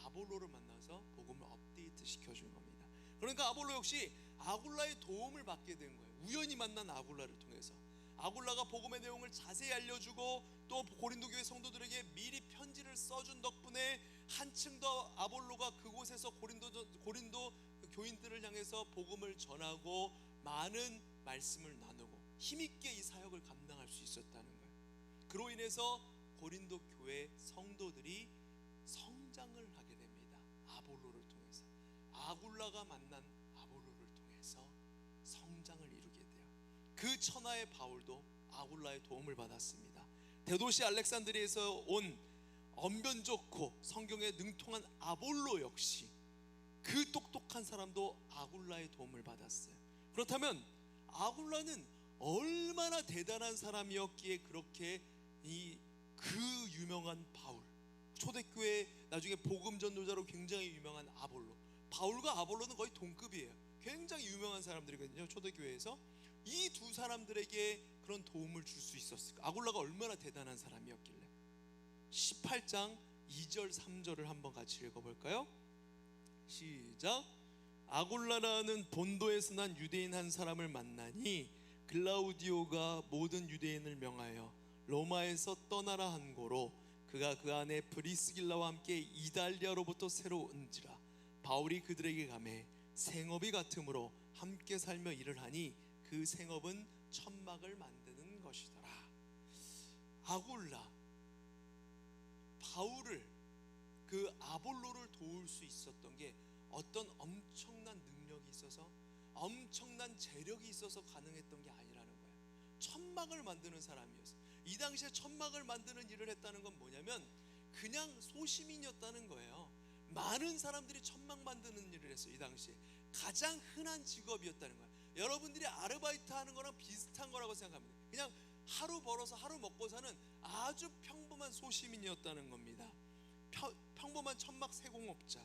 아볼로를 만나서 복음을 업데이트 시켜준 겁니다. 그러니까 아볼로 역시 아굴라의 도움을 받게 된 거예요. 우연히 만난 아굴라를 통해서 아굴라가 복음의 내용을 자세히 알려주고 또 고린도 교회 성도들에게 미리 편지를 써준 덕분에 한층 더 아볼로가 그곳에서 고린도 교인들을 향해서 복음을 전하고 많은 말씀을 나누고 힘있게 이 사역을 감당할 수 있었다는 거예요. 그로 인해서 고린도 교회 성도들이 성장을 하게 됩니다. 아볼로를 통해서 아굴라가 만난 아볼로를 통해서 성장을 이루게 돼요. 그 천하의 바울도 아굴라의 도움을 받았습니다. 대도시 알렉산드리아에서 온 언변 좋고 성경에 능통한 아볼로 역시 그 똑똑한 사람도 아굴라의 도움을 받았어요. 그렇다면 아굴라는 얼마나 대단한 사람이었기에 그렇게 그 유명한 바울, 초대교회 나중에 복음 전도자로 굉장히 유명한 아볼로, 바울과 아볼로는 거의 동급이에요. 굉장히 유명한 사람들이거든요. 초대교회에서 이 두 사람들에게 그런 도움을 줄 수 있었을까? 아굴라가 얼마나 대단한 사람이었길래. 18장 2절 3절을 한번 같이 읽어볼까요? 시작. 아굴라라는 본도에서 난 유대인 한 사람을 만나니 글라우디오가 모든 유대인을 명하여 로마에서 떠나라 한 고로 그가 그 안에 브리스길라와 함께 이달리아로부터 새로 온지라. 바울이 그들에게 가매 생업이 같으므로 함께 살며 일을 하니 그 생업은 천막을 만드는 것이더라. 아굴라, 바울을, 그 아볼로를 도울 수 있었던 게 어떤 엄청난 능력이 있어서, 엄청난 재력이 있어서 가능했던 게 아니라는 거예요. 천막을 만드는 사람이었어요. 이 당시에 천막을 만드는 일을 했다는 건 뭐냐면 그냥 소시민이었다는 거예요. 많은 사람들이 천막 만드는 일을 했어요. 이 당시에 가장 흔한 직업이었다는 거예요. 여러분들이 아르바이트 하는 거랑 비슷한 거라고 생각합니다. 그냥 하루 벌어서 하루 먹고 사는 아주 평범한 소시민이었다는 겁니다. 평범한 천막 세공업자.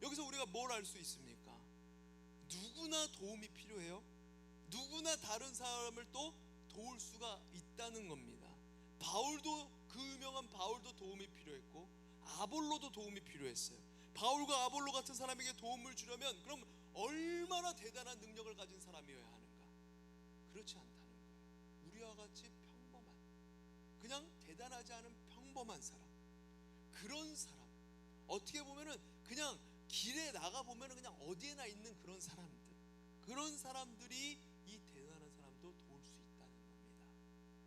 여기서 우리가 뭘 알 수 있습니까? 누구나 도움이 필요해요. 누구나 다른 사람을 또 도울 수가 있다는 겁니다. 바울도, 그 유명한 바울도 도움이 필요했고 아볼로도 도움이 필요했어요. 바울과 아볼로 같은 사람에게 도움을 주려면 그럼 얼마나 대단한 능력을 가진 사람이어야 하는가? 그렇지 않다는 거예요. 우리와 같이 평범한, 그냥 대단하지 않은 평범한 사람, 그런 사람, 어떻게 보면은 그냥 길에 나가 보면은 그냥 어디에나 있는 그런 사람들, 그런 사람들이 이 대단한 사람도 도울 수 있다는 겁니다.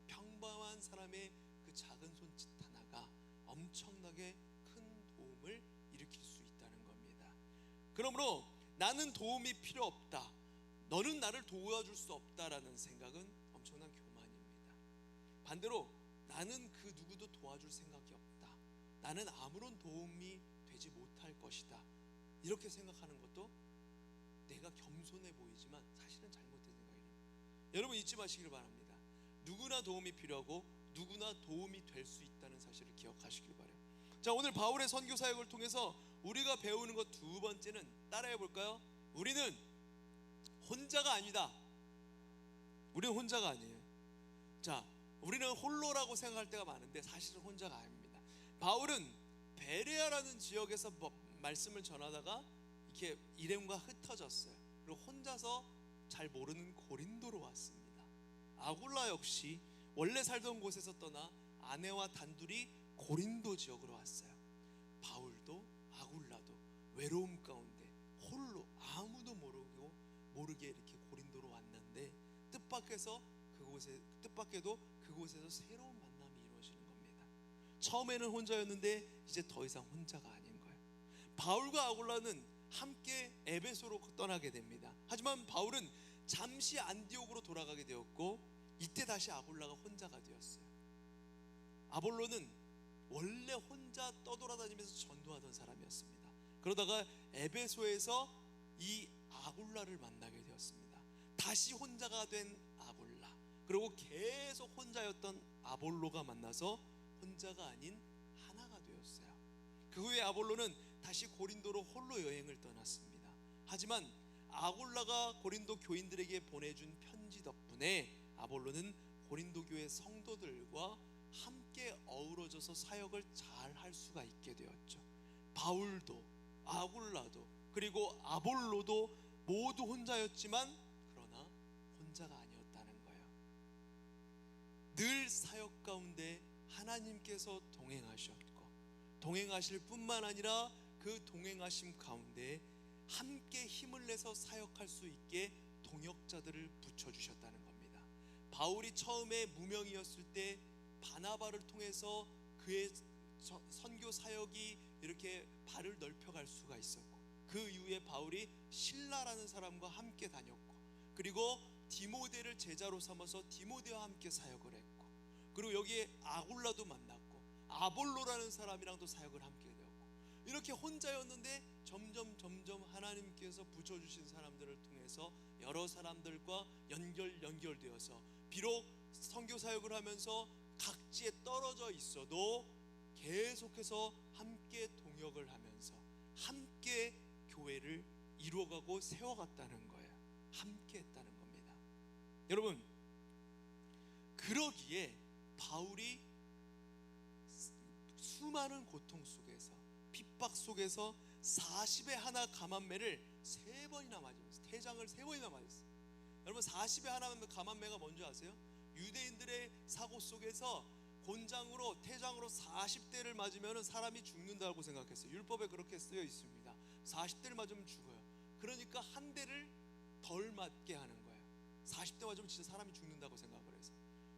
평범한 사람의 그 작은 손짓 하나가 엄청나게 큰 도움을 일으킬 수 있다는 겁니다. 그러므로 나는 도움이 필요 없다, 너는 나를 도와줄 수 없다라는 생각은 엄청난 교만입니다. 반대로 나는 그 누구도 도와줄 생각이 없다, 나는 아무런 도움이 되지 못할 것이다, 이렇게 생각하는 것도 내가 겸손해 보이지만 사실은 잘못된 생각이에요. 여러분 잊지 마시길 바랍니다. 누구나 도움이 필요하고 누구나 도움이 될 수 있다는 사실을 기억하시길 바라요. 자, 오늘 바울의 선교 사역을 통해서 우리가 배우는 것 두 번째는 따라해 볼까요? 우리는 혼자가 아니다. 우리는 혼자가 아니에요. 자, 우리는 홀로라고 생각할 때가 많은데 사실은 혼자가 아닙니다. 바울은 베레아라는 지역에서 말씀을 전하다가 이렇게 일행과 흩어졌어요. 그리고 혼자서 잘 모르는 고린도로 왔습니다. 아굴라 역시 원래 살던 곳에서 떠나 아내와 단둘이 고린도 지역으로 왔어요. 바울도 아굴라도 외로움 가운데 홀로 아무도 모르게 이렇게 고린도로 왔는데 뜻밖에도 그곳에서 새로운 만남이 이루어지는 겁니다. 처음에는 혼자였는데 이제 더 이상 혼자가 아닌 거예요. 바울과 아굴라는 함께 에베소로 떠나게 됩니다. 하지만 바울은 잠시 안디옥으로 돌아가게 되었고 이때 다시 아굴라가 혼자가 되었어요. 아볼로는 원래 혼자 떠돌아다니면서 전도하던 사람이었습니다. 그러다가 에베소에서 이 아굴라를 만나게 되었습니다. 다시 혼자가 된 아굴라, 그리고 계속 혼자였던 아볼로가 만나서 혼자가 아닌 하나가 되었어요. 그 후에 아볼로는 다시 고린도로 홀로 여행을 떠났습니다. 하지만 아굴라가 고린도 교인들에게 보내준 편지 덕분에 아볼로는 고린도 교회 성도들과 함께 어우러져서 사역을 잘 할 수가 있게 되었죠. 바울도 아굴라도 그리고 아볼로도 모두 혼자였지만 그러나 혼자가 아니었다는 거예요. 늘 사역 가운데 하나님께서 동행하셨고 동행하실 뿐만 아니라 그 동행하심 가운데 함께 힘을 내서 사역할 수 있게 동역자들을 붙여주셨다는 겁니다. 바울이 처음에 무명이었을 때 바나바를 통해서 그의 선교 사역이 이렇게 발을 넓혀갈 수가 있었고, 그 이후에 바울이 실라라는 사람과 함께 다녔고, 그리고 디모데를 제자로 삼아서 디모데와 함께 사역을 했고, 그리고 여기에 아굴라도 만났고 아볼로라는 사람이랑도 사역을 함께 되었고, 이렇게 혼자였는데 점점 하나님께서 붙여주신 사람들을 통해서 여러 사람들과 연결되어서 비록 선교 사역을 하면서 각지에 떨어져 있어도 계속해서 함께 동역을 하면서 함께 교회를 이루어가고 세워갔다는 거예요. 함께 했다는 겁니다. 여러분, 그러기에 바울이 수많은 고통 속에서 핍박 속에서 40에 하나 가만매를 3번이나 맞으면서, 태장을 3번이나 맞았어요. 여러분, 40에 하나 가만매가 뭔지 아세요? 유대인들의 사고 속에서 곤장으로 태장으로 40대를 맞으면 사람이 죽는다고 생각했어요. 율법에 그렇게 쓰여 있습니다. 40대를 맞으면 죽어요. 그러니까 한 대를 덜 맞게 하는 거예요. 40대 맞으면 진짜 사람이 죽는다고 생각을 해서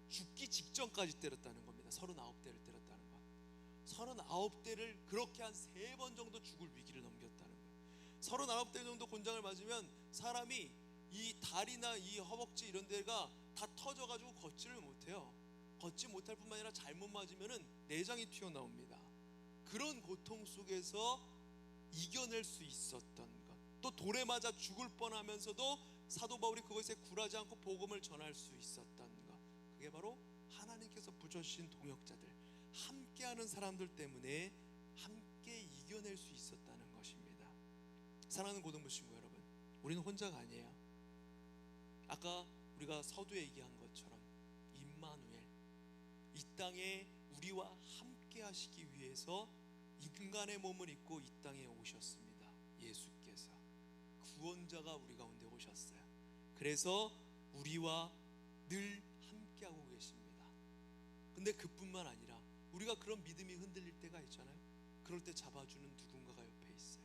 죽기 직전까지 때렸다는 겁니다. 39대를 때렸다는 것. 39대를 그렇게 한 3번 정도 죽을 위기를 넘겼다는 거예요. 39대 정도 곤장을 맞으면 사람이 이 다리나 이 허벅지 이런 데가 다 터져가지고 걷지를 못해요. 걷지 못할 뿐만 아니라 잘못 맞으면 내장이 튀어나옵니다. 그런 고통 속에서 이겨낼 수 있었던 것, 또 돌에 맞아 죽을 뻔하면서도 사도 바울이 그것에 굴하지 않고 복음을 전할 수 있었던 것, 그게 바로 하나님께서 붙여주신 동역자들, 함께하는 사람들 때문에 함께 이겨낼 수 있었다는 것입니다. 사랑하는 고등부 친구 여러분, 우리는 혼자가 아니에요. 아까 우리가 서두에 얘기한 것처럼 임마누엘, 이 땅에 우리와 함께 하시기 위해서 인간의 몸을 입고 이 땅에 오셨습니다. 예수께서 구원자가 우리 가운데 오셨어요. 그래서 우리와 늘 함께하고 계십니다. 근데 그뿐만 아니라 우리가 그런 믿음이 흔들릴 때가 있잖아요. 그럴 때 잡아주는 누군가가 옆에 있어요.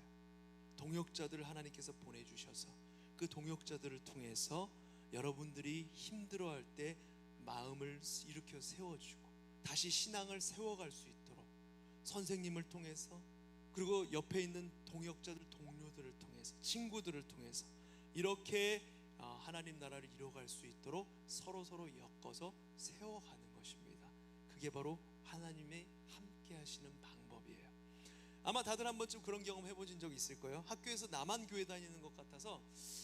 동역자들을 하나님께서 보내주셔서 그 동역자들을 통해서 여러분들이 힘들어할 때 마음을 일으켜 세워주고 다시 신앙을 세워갈 수 있도록 선생님을 통해서, 그리고 옆에 있는 동역자들, 동료들을 통해서, 친구들을 통해서 이렇게 하나님 나라를 이뤄갈 수 있도록 서로 엮어서 세워가는 것입니다. 그게 바로 하나님의 함께 하시는 방법이에요. 아마 다들 한 번쯤 그런 경험 해보신 적 있을 거예요. 학교에서 나만 교회 다니는 것 같아서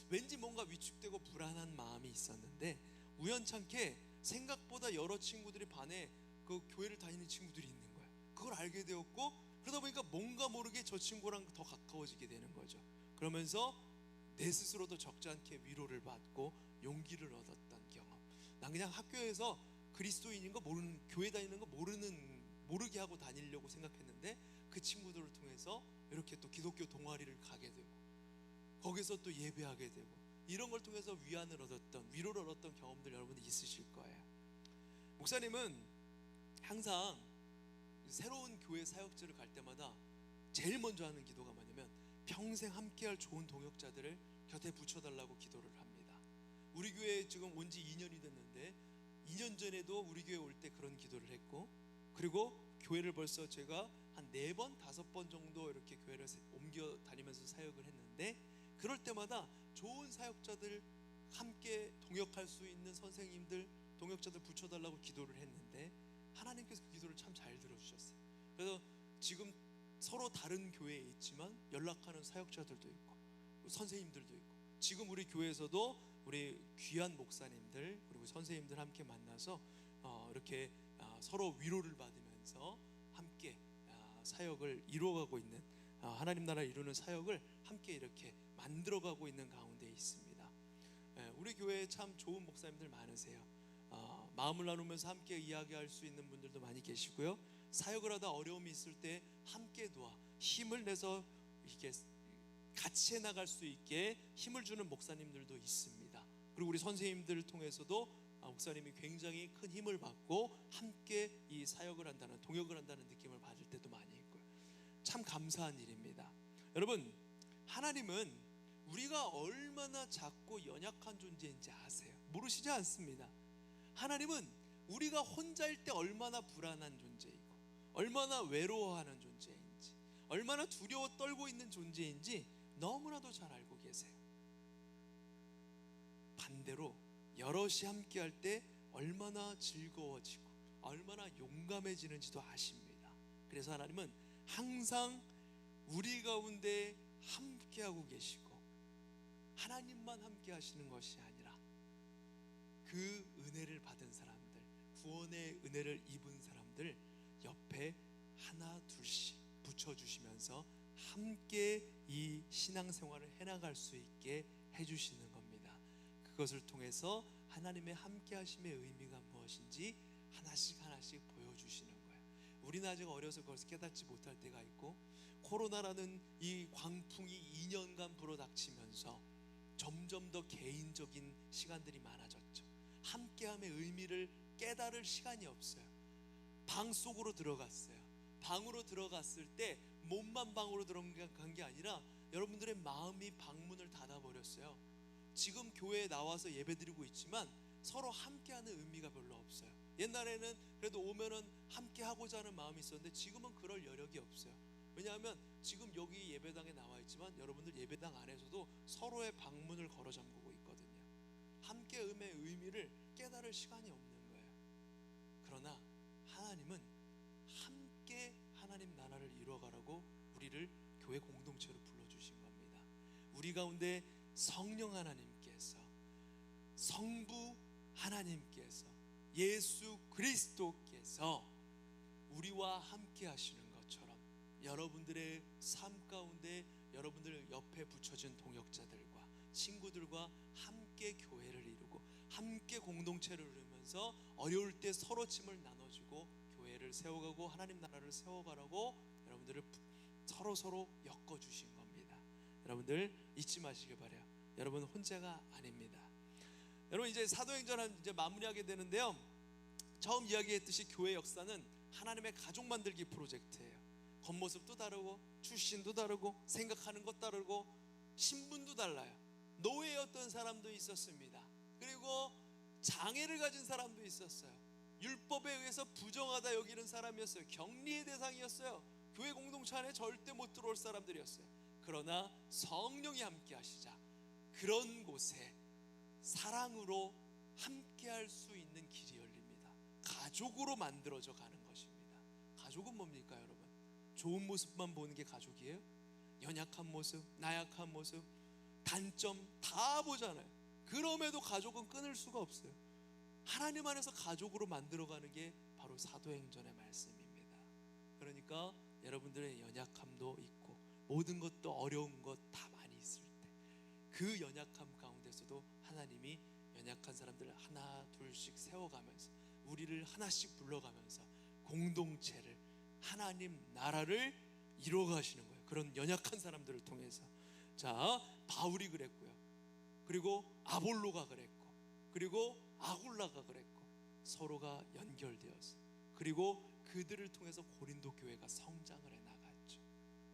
왠지 뭔가 위축되고 불안한 마음이 있었는데 우연찮게 생각보다 여러 친구들이 반에 그 교회를 다니는 친구들이 있는 거예요. 그걸 알게 되었고, 그러다 보니까 뭔가 모르게 저 친구랑 더 가까워지게 되는 거죠. 그러면서 내 스스로도 적지 않게 위로를 받고 용기를 얻었던 경험. 난 그냥 학교에서 그리스도인인 거 모르는, 교회 다니는 거 모르게 하고 다니려고 생각했는데 그 친구들을 통해서 이렇게 또 기독교 동아리를 가게 되고 거기서 또 예배하게 되고 이런 걸 통해서 위안을 얻었던, 위로를 얻었던 경험들 여러분이 있으실 거예요. 목사님은 항상 새로운 교회 사역지를 갈 때마다 제일 먼저 하는 기도가 뭐냐면 평생 함께할 좋은 동역자들을 곁에 붙여달라고 기도를 합니다. 우리 교회에 지금 온 지 2년이 됐는데 2년 전에도 우리 교회 올 때 그런 기도를 했고, 그리고 교회를 벌써 제가 한 4번, 5번 정도 이렇게 교회를 옮겨 다니면서 사역을 했는데 그럴 때마다 좋은 사역자들, 함께 동역할 수 있는 선생님들, 동역자들 붙여달라고 기도를 했는데 하나님께서 그 기도를 참 잘 들어주셨어요. 그래서 지금 서로 다른 교회에 있지만 연락하는 사역자들도 있고 선생님들도 있고, 지금 우리 교회에서도 우리 귀한 목사님들 그리고 선생님들 함께 만나서 이렇게 서로 위로를 받으면서 함께 사역을 이루어가고 있는, 하나님 나라 이루는 사역을 함께 이렇게 만들어가고 있는 가운데 있습니다. 우리 교회에 참 좋은 목사님들 많으세요. 마음을 나누면서 함께 이야기할 수 있는 분들도 많이 계시고요. 사역을 하다 어려움이 있을 때 함께 도와 힘을 내서 이렇게 같이 해나갈 수 있게 힘을 주는 목사님들도 있습니다. 그리고 우리 선생님들을 통해서도 목사님이 굉장히 큰 힘을 받고 함께 이 사역을 한다는, 동역을 한다는 느낌을 받을 때도 많이 있고요. 참 감사한 일입니다. 여러분, 하나님은 우리가 얼마나 작고 연약한 존재인지 아세요? 모르시지 않습니다. 하나님은 우리가 혼자일 때 얼마나 불안한 존재이고 얼마나 외로워하는 존재인지, 얼마나 두려워 떨고 있는 존재인지 너무나도 잘 알고 계세요. 반대로 여럿이 함께 할 때 얼마나 즐거워지고 얼마나 용감해지는지도 아십니다. 그래서 하나님은 항상 우리 가운데 함께하고 계시고 하나님만 함께 하시는 것이 아니라 그 은혜를 받은 사람들, 구원의 은혜를 입은 사람들 옆에 하나 둘씩 붙여주시면서 함께 이 신앙생활을 해나갈 수 있게 해주시는 겁니다. 그것을 통해서 하나님의 함께 하심의 의미가 무엇인지 하나씩 하나씩 보여주시는 거예요. 우리는 아직 어려서 그걸 깨닫지 못할 때가 있고, 코로나라는 이 광풍이 2년간 불어닥치면서 점점 더 개인적인 시간들이 많아졌죠. 함께함의 의미를 깨달을 시간이 없어요. 방 속으로 들어갔어요. 방으로 들어갔을 때 몸만 방으로 들어간 게 아니라 여러분들의 마음이 방문을 닫아버렸어요. 지금 교회에 나와서 예배드리고 있지만 서로 함께하는 의미가 별로 없어요. 옛날에는 그래도 오면은 함께하고자 하는 마음이 있었는데 지금은 그럴 여력이 없어요. 왜냐하면 지금 여기 예배당에 나와 있지만 여러분들 예배당 안에서도 서로의 방문을 걸어 잠그고 있거든요. 함께음의 의미를 깨달을 시간이 없는 거예요. 그러나 하나님은 함께 하나님 나라를 이루어가라고 우리를 교회 공동체로 불러주신 겁니다. 우리 가운데 성령 하나님께서, 성부 하나님께서, 예수 그리스도께서 우리와 함께 하시는 것처럼 여러분들의 삶 가운데 여러분들 옆에 붙여진 동역자들과 친구들과 함께 교회를 이루고 함께 공동체를 이루면서 어려울 때 서로 짐을 나눠주고 교회를 세워가고 하나님 나라를 세워가라고 여러분들을 서로 엮어주신 겁니다. 여러분들 잊지 마시길 바라요. 여러분 혼자가 아닙니다. 여러분 이제 사도행전 이제 마무리하게 되는데요. 처음 이야기했듯이 교회 역사는 하나님의 가족 만들기 프로젝트예요. 겉모습도 다르고 출신도 다르고 생각하는 것 다르고 신분도 달라요. 노예였던 사람도 있었습니다. 그리고 장애를 가진 사람도 있었어요. 율법에 의해서 부정하다 여기는 사람이었어요. 격리의 대상이었어요. 교회 공동체 안에 절대 못 들어올 사람들이었어요. 그러나 성령이 함께 하시자 그런 곳에 사랑으로 함께할 수 있는 길이 열립니다. 가족으로 만들어져 가는 것입니다. 가족은 뭡니까 여러분? 좋은 모습만 보는 게 가족이에요? 연약한 모습, 나약한 모습, 단점 다 보잖아요. 그럼에도 가족은 끊을 수가 없어요. 하나님 안에서 가족으로 만들어가는 게 바로 사도행전의 말씀입니다. 그러니까 여러분들의 연약함도 있고 모든 것도 어려운 것 다 많이 있을 때 그 연약함 가운데서도 하나님이 연약한 사람들을 하나 둘씩 세워가면서 우리를 하나씩 불러가면서 공동체를 하나님 나라를 이루어가시는 거예요. 그런 연약한 사람들을 통해서. 자, 바울이 그랬고요. 그리고 아볼로가 그랬고, 그리고 아굴라가 그랬고, 서로가 연결되어서 그리고 그들을 통해서 고린도 교회가 성장을 해 나갔죠.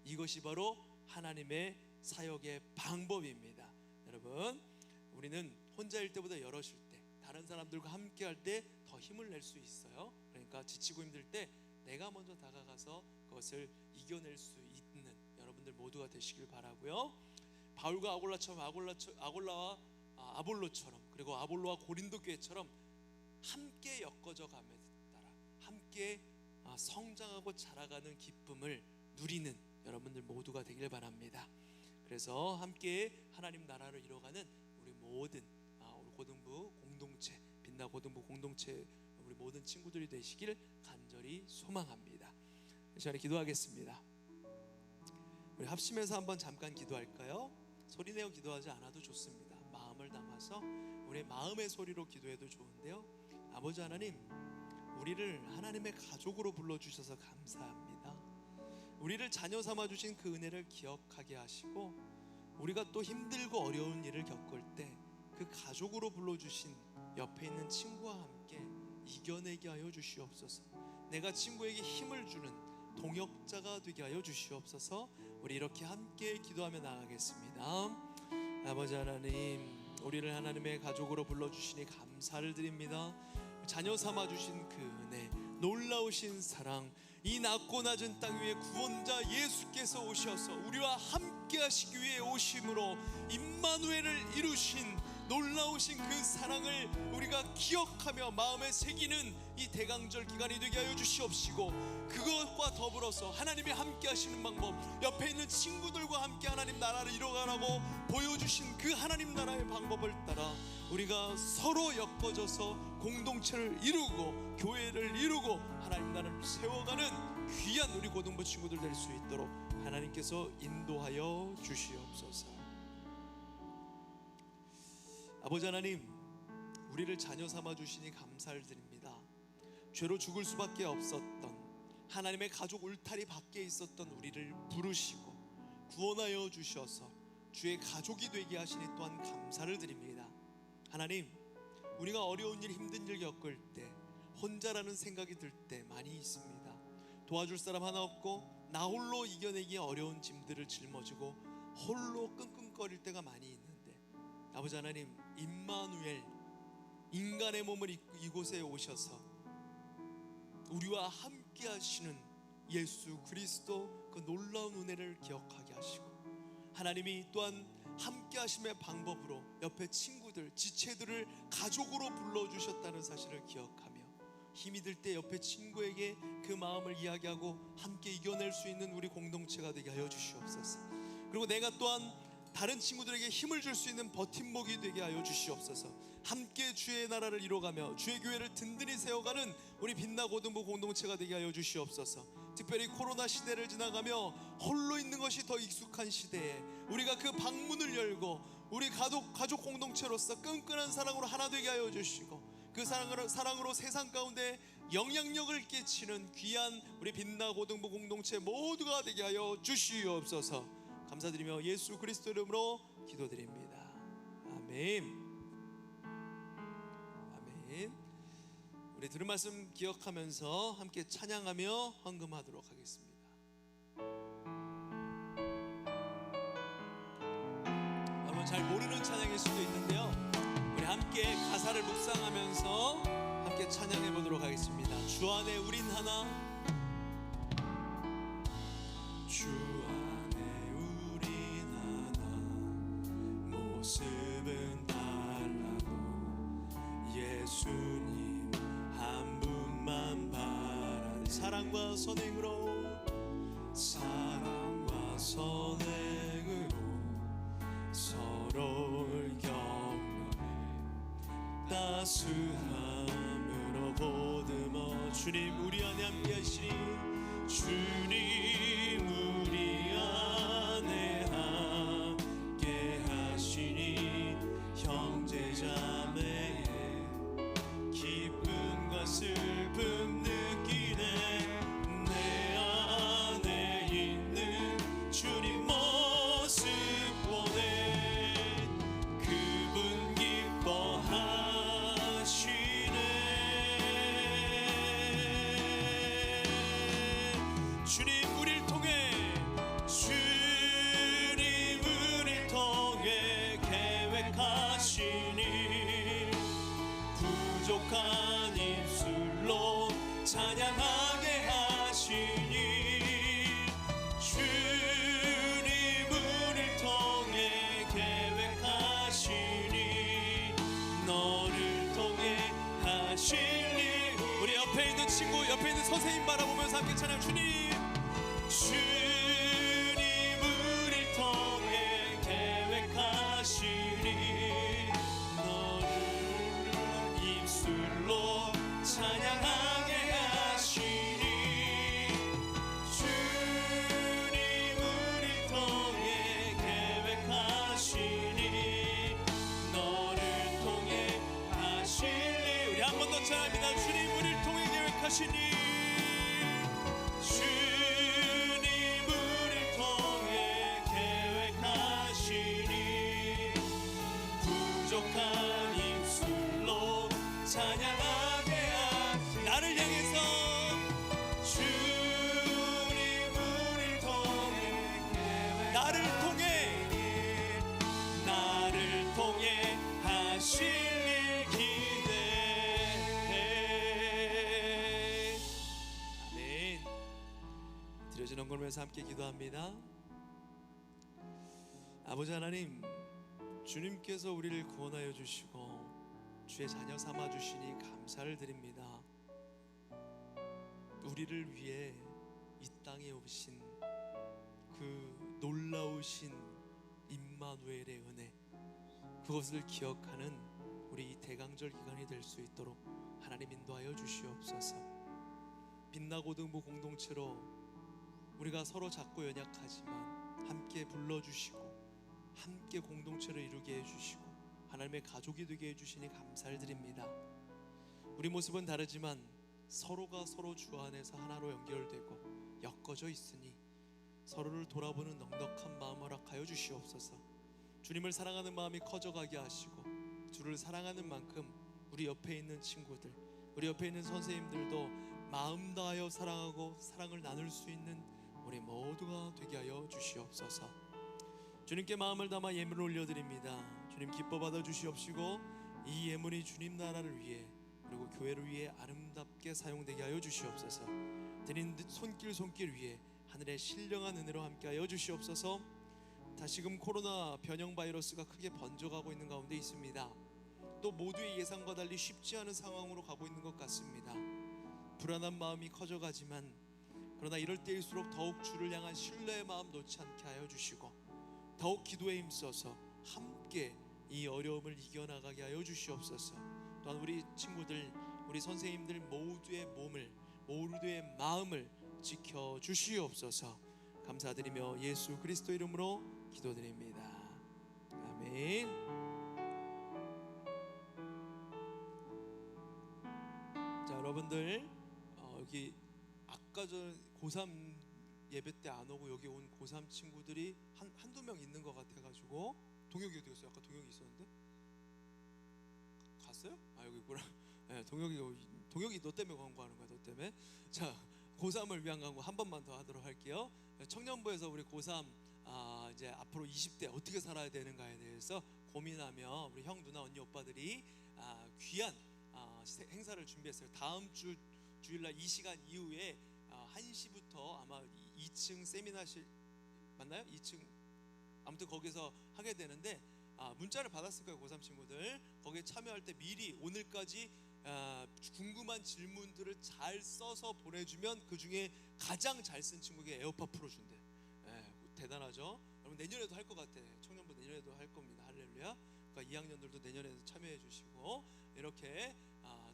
이것이 바로 하나님의 사역의 방법입니다. 여러분, 우리는 혼자일 때보다 여럿일 때, 다른 사람들과 함께 할 때 더 힘을 낼 수 있어요. 그러니까 지치고 힘들 때 내가 먼저 다가가서 그것을 이겨낼 수 있는 여러분들 모두가 되시길 바라고요. 바울과 아골라처럼 아골라와 아볼로처럼 그리고 아볼로와 고린도 교회처럼 함께 엮어져 가며 따라 함께 성장하고 자라가는 기쁨을 누리는 여러분들 모두가 되길 바랍니다. 그래서 함께 하나님 나라를 이뤄가는 우리 모든 우리 고등부 공동체, 빛나 고등부 공동체 우리 모든 친구들이 되시길 간절히 소망합니다. 이 시간에 기도하겠습니다. 우리 합심해서 한번 잠깐 기도할까요? 소리내어 기도하지 않아도 좋습니다. 마음을 담아서 우리의 마음의 소리로 기도해도 좋은데요. 아버지 하나님, 우리를 하나님의 가족으로 불러주셔서 감사합니다. 우리를 자녀 삼아주신 그 은혜를 기억하게 하시고 우리가 또 힘들고 어려운 일을 겪을 때 그 가족으로 불러주신 옆에 있는 친구와 함께 이겨내게 하여 주시옵소서. 내가 친구에게 힘을 주는 동역자가 되게 하여 주시옵소서. 우리 이렇게 함께 기도하며 나가겠습니다. 아버지 하나님, 우리를 하나님의 가족으로 불러주시니 감사를 드립니다. 자녀 삼아주신 그 은혜, 놀라우신 사랑, 이 낮고 낮은 땅 위에 구원자 예수께서 오셔서 우리와 함께 하시기 위해 오심으로 임마누엘을 이루신 놀라우신 그 사랑을 우리가 기억하며 마음에 새기는 이 대강절 기간이 되게 하여 주시옵시고, 그것과 더불어서 하나님이 함께 하시는 방법, 옆에 있는 친구들과 함께 하나님 나라를 이뤄가라고 보여주신 그 하나님 나라의 방법을 따라 우리가 서로 엮어져서 공동체를 이루고 교회를 이루고 하나님 나라를 세워가는 귀한 우리 고등부 친구들 될 수 있도록 하나님께서 인도하여 주시옵소서. 아버지 하나님, 우리를 자녀 삼아 주시니 감사를 드립니다. 죄로 죽을 수밖에 없었던 하나님의 가족 울타리 밖에 있었던 우리를 부르시고 구원하여 주셔서 주의 가족이 되게 하시니 또한 감사를 드립니다. 하나님, 우리가 어려운 일, 힘든 일 겪을 때 혼자라는 생각이 들 때 많이 있습니다. 도와줄 사람 하나 없고 나 홀로 이겨내기 어려운 짐들을 짊어지고 홀로 끙끙거릴 때가 많이 있는데, 아버지 하나님, 임마누엘, 인간의 몸을 입고 이곳에 오셔서 우리와 함께 하시는 예수 그리스도 그 놀라운 은혜를 기억하게 하시고, 하나님이 또한 함께 하심의 방법으로 옆에 친구들, 지체들을 가족으로 불러주셨다는 사실을 기억하며 힘이 들 때 옆에 친구에게 그 마음을 이야기하고 함께 이겨낼 수 있는 우리 공동체가 되게 하여 주시옵소서. 그리고 내가 또한 다른 친구들에게 힘을 줄 수 있는 버팀목이 되게 하여 주시옵소서. 함께 주의 나라를 이뤄가며 주의 교회를 든든히 세워가는 우리 빛나 고등부 공동체가 되게 하여 주시옵소서. 특별히 코로나 시대를 지나가며 홀로 있는 것이 더 익숙한 시대에 우리가 그 방문을 열고 우리 가족 공동체로서 끈끈한 사랑으로 하나 되게 하여 주시고, 그 사랑으로 세상 가운데 영향력을 끼치는 귀한 우리 빛나 고등부 공동체 모두가 되게 하여 주시옵소서. 감사드리며 예수 그리스도 이름으로 기도드립니다. 아멘. 아멘. 우리 들은 말씀 기억하면서 함께 찬양하며 헌금하도록 하겠습니다. 여러분 잘 모르는 찬양일 수도 있는데요, 우리 함께 가사를 묵상하면서 함께 찬양해 보도록 하겠습니다. 주 안에 우린 하나, 주 안에 우린 하나, 모습은 달라도 예수님 한 분만 바라는 사랑과 선행으로 서로를 격려해 따스함으로 보듬어 주님 우리 안에 함께 하시니, 주님 우리 안에 함께 하시니 형제자매의 기쁨과 슬픔 느끼네. 내 안에 있는 주님 모습 보네. 그분 기뻐하시네. 주님 우릴 통해 계획하시니 부족한 입술로 찬양하게 하시니, 주님 우릴 통해 계획하시니 너를 통해 하실 일. 우리 옆에 있는 친구, 옆에 있는 선생님 바라보면서 함께 찬양. 주님 우릴 통해 계획하시니 너를 입술로 찬양하게 하시니, 주님 우릴 통해 계획하시니 너를 통해 하실 일. 우리 한 번 더 찬양합니다. 주님 우릴 통해 계획하시니, 주님 우릴 통해 계획하시니 부족한 입술로 찬양하게 하시니, 나를 향해서 주님 우릴 통해 나를 통해 하실 일 기대해. 아멘. 드려진 헌금을 위해서 함께 기도합니다. 아버지 하나님, 주님께서 우리를 구원하여 주시고 주의 자녀 삼아 주시니 감사를 드립니다. 우리를 위해 이 땅에 오신 그 놀라우신 임마누엘의 은혜, 그것을 기억하는 우리 이 대강절 기간이 될 수 있도록 하나님 인도하여 주시옵소서. 빛나고등부 공동체로 우리가 서로 작고 연약하지만 함께 불러주시고 함께 공동체를 이루게 해주시고 하나님의 가족이 되게 해주시니 감사를 드립니다. 우리 모습은 다르지만 서로가 서로 주 안에서 하나로 연결되고 엮어져 있으니 서로를 돌아보는 넉넉한 마음 허락하여 주시옵소서. 주님을 사랑하는 마음이 커져가게 하시고 주를 사랑하는 만큼 우리 옆에 있는 친구들, 우리 옆에 있는 선생님들도 마음 다하여 사랑하고 사랑을 나눌 수 있는 우리 모두가 되게 하여 주시옵소서. 주님께 마음을 담아 예물을 올려드립니다. 주님 기뻐 받아 주시옵시고 이 예물이 주님 나라를 위해 그리고 교회를 위해 아름답게 사용되게 하여 주시옵소서. 드린 손길 위에 하늘의 신령한 은혜로 함께하여 주시옵소서. 다시금 코로나 변형 바이러스가 크게 번져가고 있는 가운데 있습니다. 또 모두의 예상과 달리 쉽지 않은 상황으로 가고 있는 것 같습니다. 불안한 마음이 커져가지만 그러나 이럴 때일수록 더욱 주를 향한 신뢰의 마음 놓지 않게 하여 주시고 더욱 기도에 힘써서 함께 이 어려움을 이겨나가게 하여 주시옵소서. 또한 우리 친구들, 우리 선생님들 모두의 몸을, 모두의 마음을 지켜주시옵소서. 감사드리며 예수 그리스도 이름으로 기도드립니다. 아멘. 자, 여러분들 여기 아까 전 고3 예배 때 안 오고 여기 온 고3 친구들이 한두 명 있는 것 같아가지고 동혁이 어디 갔어요? 아까 동혁이 있었는데 갔어요? 아 여기 있구나. 네, 동혁이 너 때문에 광고하는 거야. 너 때문에. 자, 고3을 위한 광고 한 번만 더 하도록 할게요. 청년부에서 우리 고3 이제 앞으로 20대 어떻게 살아야 되는가에 대해서 고민하며 우리 형, 누나, 언니, 오빠들이 귀한 행사를 준비했어요. 다음 주일날 이 시간 이후에 1시부터 아마 2층 세미나실 맞나요? 2층 아무튼 거기서 하게 되는데 문자를 받았을 거예요. 고3 친구들 거기에 참여할 때 미리 오늘까지 궁금한 질문들을 잘 써서 보내주면 그 중에 가장 잘 쓴 친구에게 에어팟 프로 준대. 대단하죠? 여러분 내년에도 할 것 같아. 청년부 내년에도 할 겁니다. 할렐루야. 그러니까 2학년들도 내년에도 참여해 주시고 이렇게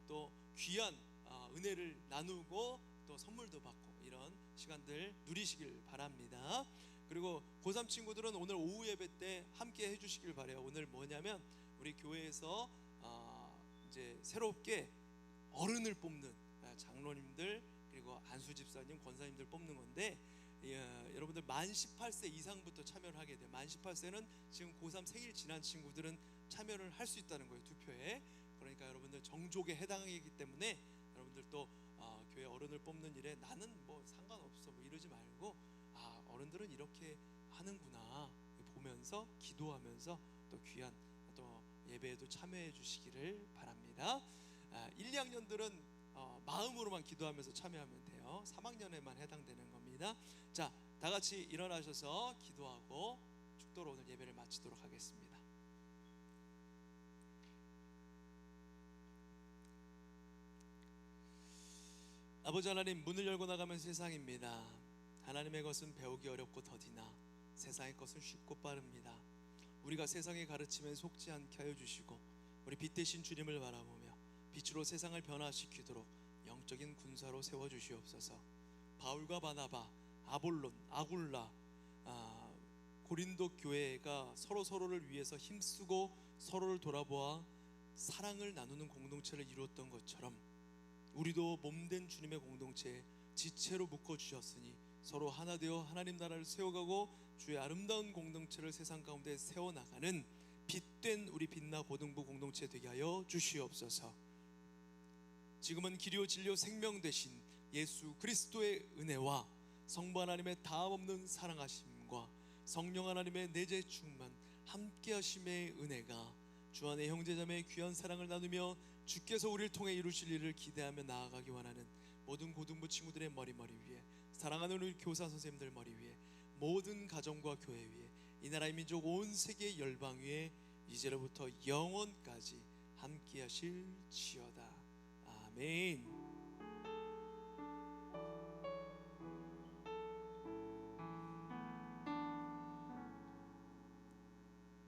또 귀한 은혜를 나누고 또 선물도 받고 이런 시간들 누리시길 바랍니다. 그리고 고3 친구들은 오늘 오후 예배 때 함께 해주시길 바래요. 오늘 뭐냐면 우리 교회에서 이제 새롭게 어른을 뽑는 장로님들 그리고 안수 집사님, 권사님들 뽑는 건데 여러분들 만 18세 이상부터 참여를 하게 돼요. 만 18세는 지금 고3 생일 지난 친구들은 참여를 할 수 있다는 거예요. 투표에. 그러니까 여러분들 정족에 해당하기 때문에 여러분들도 교회 어른을 뽑는 일에 나는 뭐 상관없어 뭐 이러지 말고 어른들은 이렇게 하는구나 보면서 기도하면서 또 귀한 또 예배에도 참여해 주시기를 바랍니다. 1, 2학년들은 마음으로만 기도하면서 참여하면 돼요. 3학년에만 해당되는 겁니다. 자, 다 같이 일어나셔서 기도하고 축도로 오늘 예배를 마치도록 하겠습니다. 아버지 하나님, 문을 열고 나가면 세상입니다. 하나님의 것은 배우기 어렵고 더디나 세상의 것은 쉽고 빠릅니다. 우리가 세상의 가르침에 속지 않게 하여 주시고 우리 빛 대신 주님을 바라보며 빛으로 세상을 변화시키도록 영적인 군사로 세워주시옵소서. 바울과 바나바, 아볼론, 아굴라, 고린도 교회가 서로를 위해서 힘쓰고 서로를 돌아보아 사랑을 나누는 공동체를 이루었던 것처럼 우리도 몸된 주님의 공동체에 지체로 묶어주셨으니 서로 하나 되어 하나님 나라를 세워가고 주의 아름다운 공동체를 세상 가운데 세워나가는 빛된 우리 빛나 고등부 공동체 되게 하여 주시옵소서. 지금은 길이요 진리요 생명 되신 예수 그리스도의 은혜와 성부 하나님의 다함없는 사랑하심과 성령 하나님의 내재 충만 함께 하심의 은혜가 주 안에 형제자매의 귀한 사랑을 나누며 주께서 우리를 통해 이루실 일을 기대하며 나아가기 원하는 모든 고등부 친구들의 머리 위에, 사랑하는 우리 교사 선생님들 머리 위에, 모든 가정과 교회 위에, 이 나라의 민족 온 세계 열방 위에 이제로부터 영원까지 함께하실지어다. 아멘.